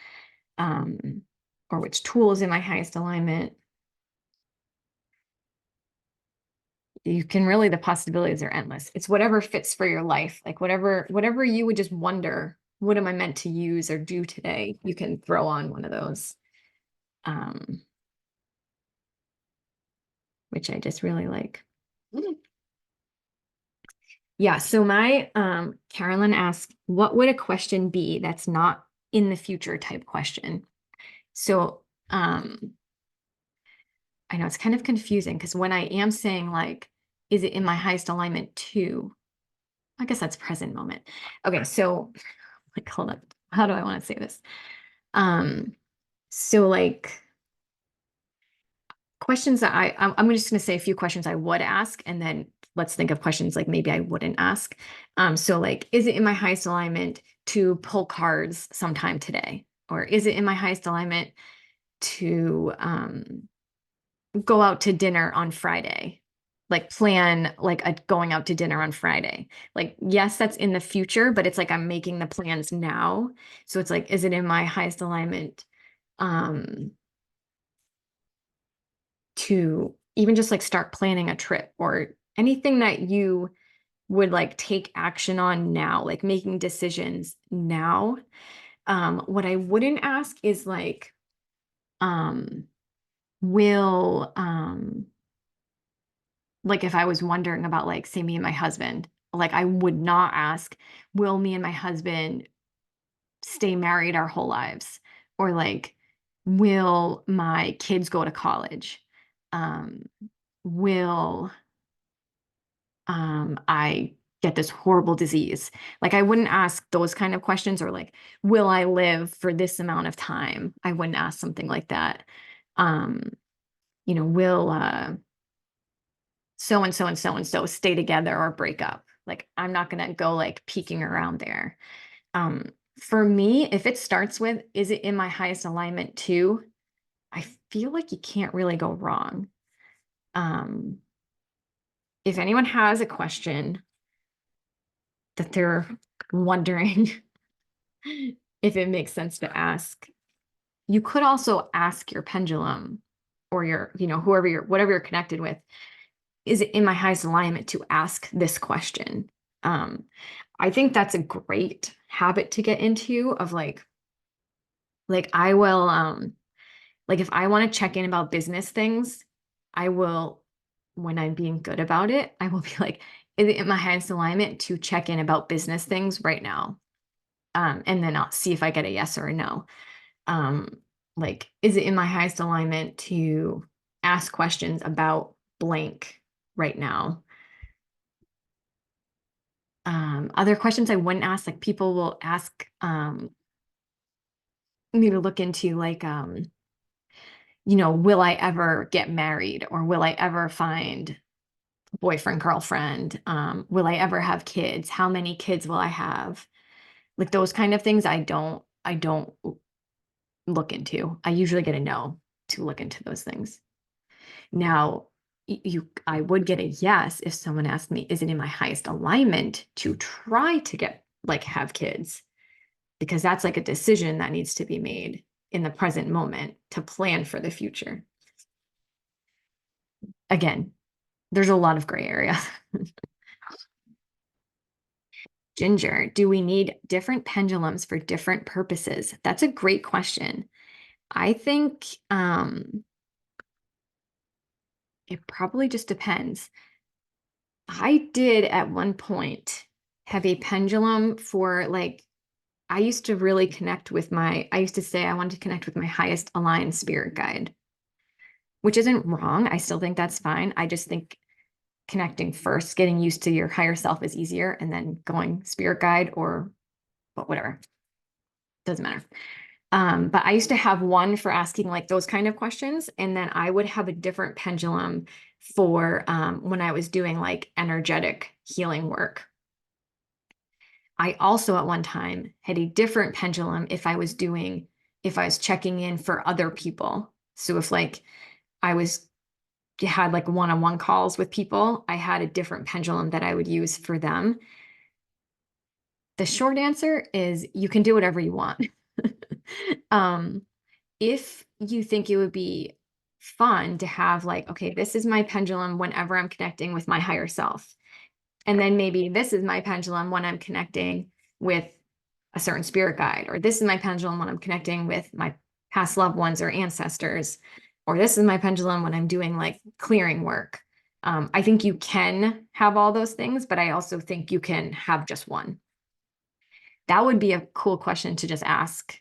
Or which tool is in my highest alignment? You can really, the possibilities are endless. It's whatever fits for your life. Like whatever you would just wonder, what am I meant to use or do today? You can throw on one of those. Um, which I just really like. Yeah, so my Carolyn asked, what would a question be that's not in the future type question? So I know it's kind of confusing because when I am saying like, is it in my highest alignment to, I guess that's present moment. Okay, so like hold up. How do I want to say this? So like questions that I'm just going to say a few questions I would ask, and then let's think of questions like maybe I wouldn't ask. So like, is it in my highest alignment to pull cards sometime today? Or is it in my highest alignment to go out to dinner on Friday? Like plan like a going out to dinner on Friday. Like, yes, that's in the future, but it's like I'm making the plans now. So it's like, is it in my highest alignment um to even just like start planning a trip or anything that you would like take action on now, like making decisions now. What I wouldn't ask is like, um, will, like if I was wondering about like, say me and my husband, like I would not ask, will me and my husband stay married our whole lives? Or like, will my kids go to college? Um, will I get this horrible disease? Like, I wouldn't ask those kind of questions, or like, will I live for this amount of time? I wouldn't ask something like that. Um, will so and so and so and so stay together or break up? Like, I'm not gonna go like peeking around there. For me, if it starts with, is it in my highest alignment too? I feel like you can't really go wrong. Um, if anyone has a question that they're wondering if it makes sense to ask. You could also ask your pendulum or your, whoever whatever you're connected with, is it in my highest alignment to ask this question? Um, I think that's a great habit to get into of like I will, like if I want to check in about business things, I will, when I'm being good about it, I will be like, is it in my highest alignment to check in about business things right now? And then I'll see if I get a yes or a no. Um, like, is it in my highest alignment to ask questions about blank right now? Other questions I wouldn't ask, like people will ask me to look into like, will I ever get married or will I ever find a boyfriend, girlfriend? Will I ever have kids? How many kids will I have? Like those kind of things I don't look into. I usually get a no to look into those things. Now, I would get a yes if someone asked me, is it in my highest alignment to try to get like have kids? Because that's like a decision that needs to be made in the present moment to plan for the future. Again, there's a lot of gray area. Ginger, do we need different pendulums for different purposes? That's a great question. I think it probably just depends. I did at one point have a pendulum for like, I used to really connect with I used to say I wanted to connect with my highest aligned spirit guide, which isn't wrong. I still think that's fine. I just think connecting first, getting used to your higher self is easier, and then going spirit guide or whatever. Doesn't matter. But I used to have one for asking like those kind of questions. And then I would have a different pendulum for when I was doing like energetic healing work. I also at one time had a different pendulum if I was checking in for other people. So if like I had like one-on-one calls with people, I had a different pendulum that I would use for them. The short answer is you can do whatever you want. um, if you think it would be fun to have like, okay, this is my pendulum whenever I'm connecting with my higher self. And then maybe this is my pendulum when I'm connecting with a certain spirit guide, or this is my pendulum when I'm connecting with my past loved ones or ancestors, or this is my pendulum when I'm doing like clearing work. I think you can have all those things, but I also think you can have just one. That would be a cool question to just ask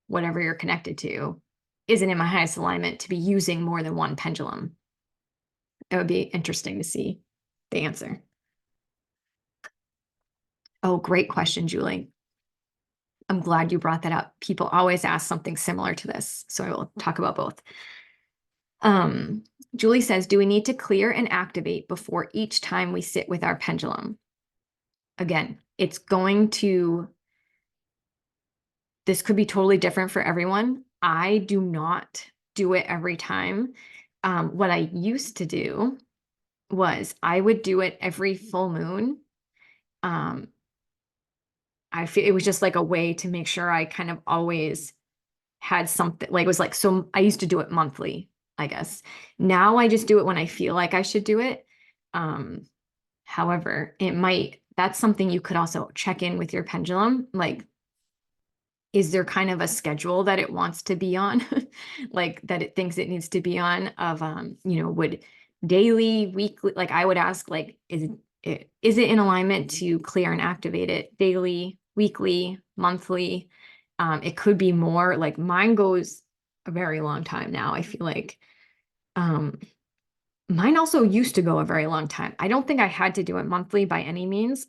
whatever you're connected to. Is it in my highest alignment to be using more than one pendulum? It would be interesting to see the answer. Oh, great question, Julie. I'm glad you brought that up. People always ask something similar to this, so I will talk about both. Julie says, do we need to clear and activate before each time we sit with our pendulum? Again, this could be totally different for everyone. I do not do it every time. What I used to do was I would do it every full moon. I feel it was just like a way to make sure I kind of always had something like it was like, so I used to do it monthly, I guess. Now I just do it when I feel like I should do it. However, that's something you could also check in with your pendulum. Like, is there kind of a schedule that it wants to be on? Like that it thinks it needs to be on of, would daily, weekly, like I would ask, like, is it in alignment to clear and activate it daily, weekly, monthly? It could be more like mine goes a very long time now. I feel like mine also used to go a very long time. I don't think I had to do it monthly by any means.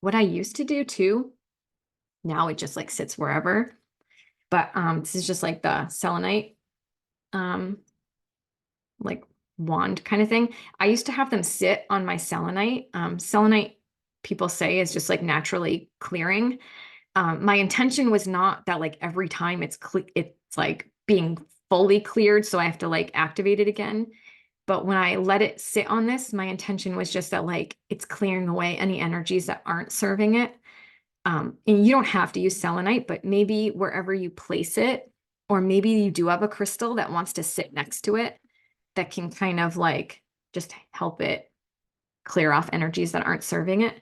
What I used to do too, now it just like sits wherever. But this is just like the selenite like wand kind of thing. I used to have them sit on my selenite. Selenite, people say, is just like naturally clearing. My intention was not that like every time it's like being fully cleared, so I have to like activate it again. But when I let it sit on this, my intention was just that like it's clearing away any energies that aren't serving it. And you don't have to use selenite, but maybe wherever you place it, or maybe you do have a crystal that wants to sit next to it that can kind of like just help it clear off energies that aren't serving it.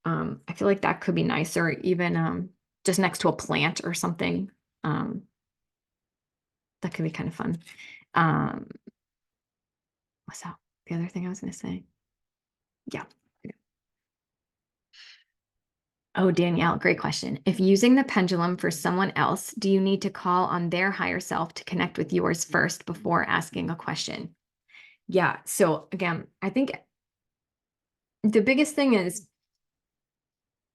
I feel like that could be nice, or even just next to a plant or something. That could be kind of fun. What's that? The other thing I was going to say? Yeah. Oh, Danielle, great question. If using the pendulum for someone else, do you need to call on their higher self to connect with yours first before asking a question? Yeah. So again, I think the biggest thing is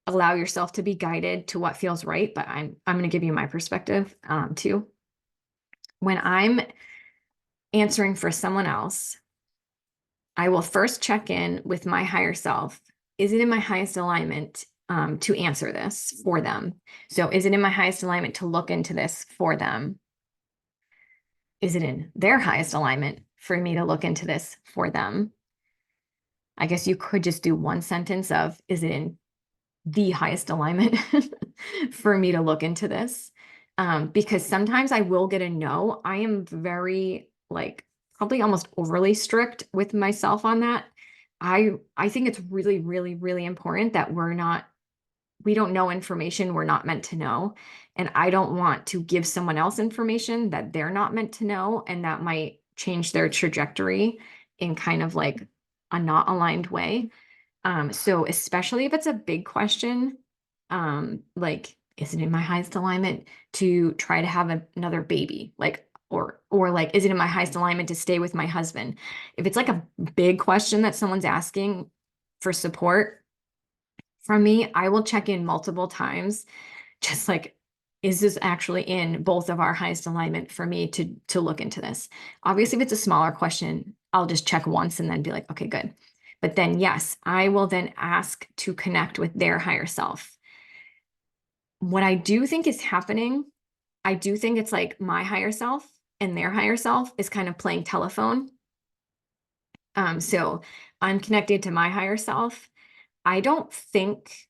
allow yourself to be guided to what feels right, but I'm going to give you my perspective too. When I'm answering for someone else, I will first check in with my higher self. Is it in my highest alignment to answer this for them? So is it in my highest alignment to look into this for them? Is it in their highest alignment for me to look into this for them? I guess you could just do one sentence of, is it in the highest alignment for me to look into this? Because sometimes I will get a no. I am very like probably almost overly strict with myself on that. I think it's really, really, really important that we don't know information we're not meant to know. And I don't want to give someone else information that they're not meant to know, and that might change their trajectory in kind of like a not aligned way. So especially if it's a big question, like, is it in my highest alignment to try to have another baby? Like, or like, is it in my highest alignment to stay with my husband? If it's like a big question that someone's asking for support from me, I will check in multiple times, just like, is this actually in both of our highest alignment for me to look into this? Obviously, if it's a smaller question, I'll just check once and then be like, okay, good. But then, yes, I will then ask to connect with their higher self. What I do think is happening, I do think it's like my higher self and their higher self is kind of playing telephone. So I'm connected to my higher self. I don't think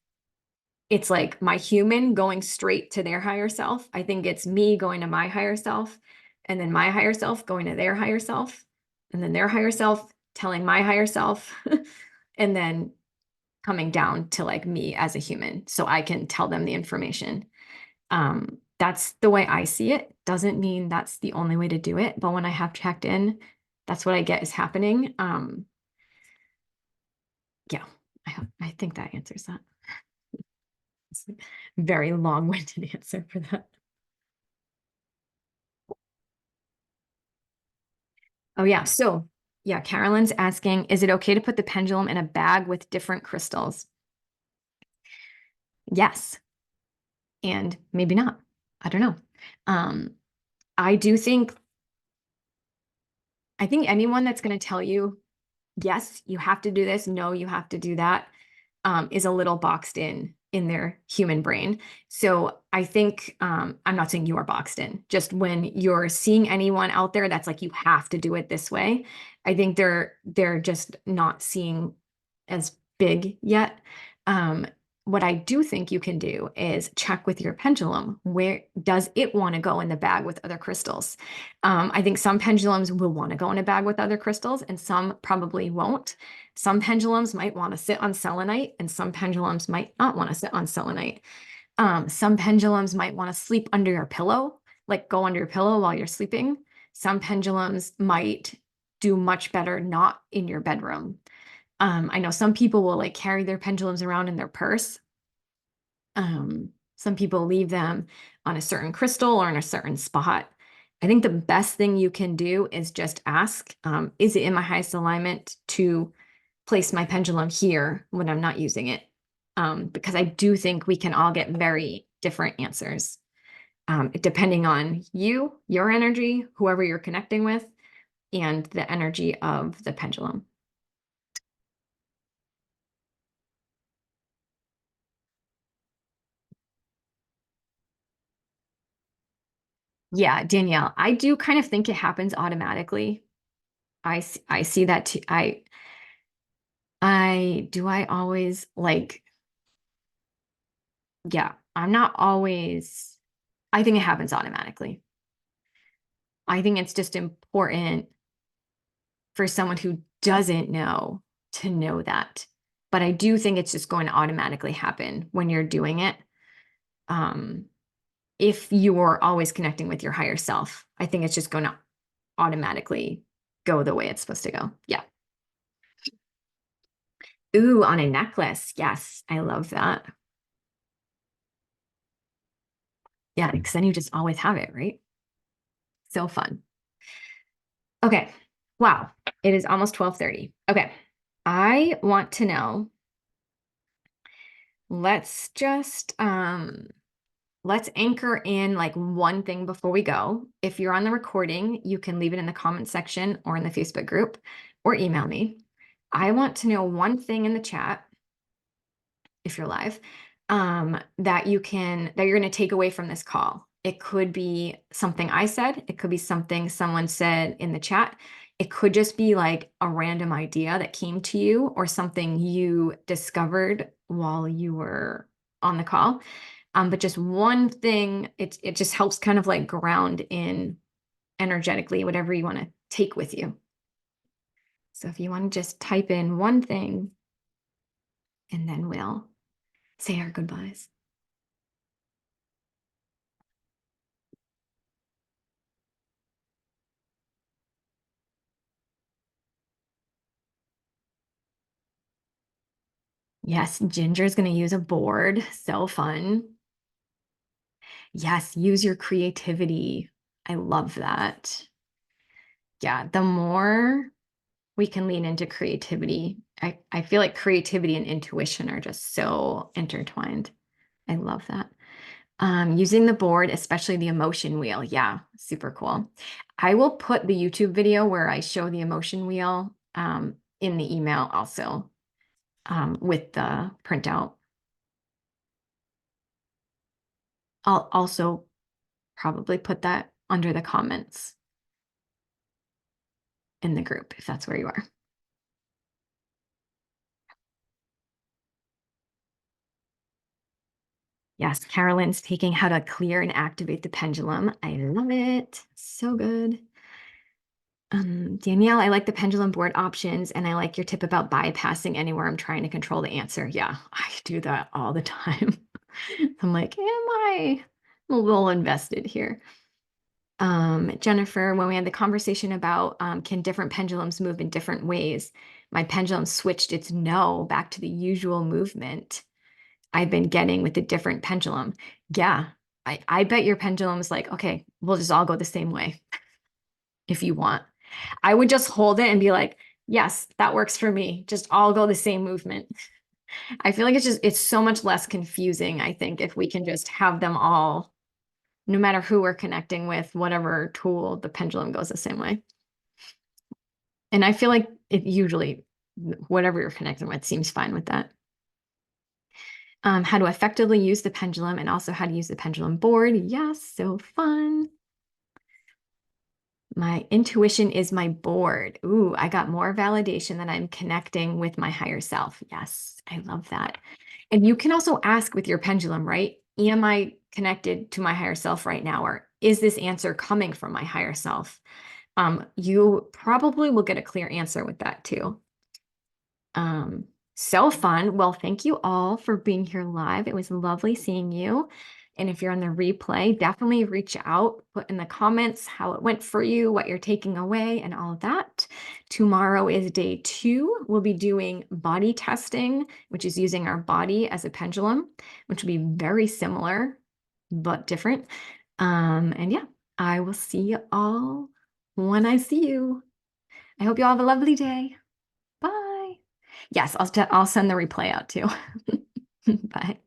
it's like my human going straight to their higher self. I think it's me going to my higher self, and then my higher self going to their higher self, and then their higher self telling my higher self, and then coming down to like me as a human so I can tell them the information. That's the way I see it. Doesn't mean that's the only way to do it, but when I have checked in, that's what I get is happening. Yeah, I think that answers that. It's a very long-winded answer for that. Oh yeah, so yeah, Carolyn's asking, is it okay to put the pendulum in a bag with different crystals? Yes, and maybe not. I don't know. Um, I do think, I think anyone that's going to tell you, yes, you have to do this, no, you have to do that, is a little boxed in their human brain. So I think, I'm not saying you are boxed in, just when you're seeing anyone out there that's like, you have to do it this way, I think they're just not seeing as big yet. What I do think you can do is check with your pendulum. Where does it want to go in the bag with other crystals? I think some pendulums will want to go in a bag with other crystals and some probably won't. Some pendulums might want to sit on selenite and some pendulums might not want to sit on selenite. Some pendulums might want to sleep under your pillow, like go under your pillow while you're sleeping. Some pendulums might do much better not in your bedroom. I know some people will like carry their pendulums around in their purse. Some people leave them on a certain crystal or in a certain spot. I think the best thing you can do is just ask, is it in my highest alignment to place my pendulum here when I'm not using it? Because I do think we can all get very different answers, depending on you, your energy, whoever you're connecting with, and the energy of the pendulum. Yeah, Danielle, I do kind of think it happens automatically. I see that too. I always like, yeah, I'm not always, I think it happens automatically. I think it's just important for someone who doesn't know to know that. But I do think it's just going to automatically happen when you're doing it. Um, if you're always connecting with your higher self, I think it's just going to automatically go the way it's supposed to go. Yeah. Ooh, on a necklace. Yes, I love that. Yeah, because then you just always have it, right? So fun. Okay. Wow. It is almost 12:30. Okay. I want to know, let's just let's anchor in like one thing before we go. If you're on the recording, you can leave it in the comment section or in the Facebook group or email me. I want to know one thing in the chat, if you're live, that you're going to take away from this call. It could be something I said. It could be something someone said in the chat. It could just be like a random idea that came to you or something you discovered while you were on the call. But just one thing, it just helps kind of like ground in energetically whatever you want to take with you. So if you want to just type in one thing, and then we'll say our goodbyes. Yes, Ginger's going to use a board. So fun. Yes, use your creativity. I love that. Yeah, the more we can lean into creativity, I feel like creativity and intuition are just so intertwined. I love that. Using the board, especially the emotion wheel. Yeah, super cool. I will put the YouTube video where I show the emotion wheel in the email also with the printout. I'll also probably put that under the comments in the group if that's where you are. Yes, Carolyn's taking how to clear and activate the pendulum. I love it. So good. Danielle, I like the pendulum board options and I like your tip about bypassing anywhere I'm trying to control the answer. Yeah, I do that all the time. I'm like, I'm a little invested here. Jennifer, when we had the conversation about can different pendulums move in different ways, my pendulum switched its no back to the usual movement I've been getting with the different pendulum. Yeah, I bet your pendulum's like, okay, we'll just all go the same way if you want. I would just hold it and be like, yes, that works for me. Just all go the same movement. I feel like it's so much less confusing, I think, if we can just have them all, no matter who we're connecting with, whatever tool, the pendulum goes the same way. And I feel like it usually, whatever you're connecting with seems fine with that. How to effectively use the pendulum and also how to use the pendulum board. Yes, so fun. My intuition is my board. Ooh, I got more validation that I'm connecting with my higher self. Yes, I love that. And you can also ask with your pendulum, right? Am I connected to my higher self right now? Or is this answer coming from my higher self? You probably will get a clear answer with that too. So fun. Well, thank you all for being here live. It was lovely seeing you. And if you're on the replay, definitely reach out, put in the comments how it went for you, what you're taking away, and all of that. Tomorrow is day 2. We'll be doing body testing, which is using our body as a pendulum, which will be very similar, but different. And yeah, I will see you all when I see you. I hope you all have a lovely day. Bye. Yes, I'll send the replay out too. Bye.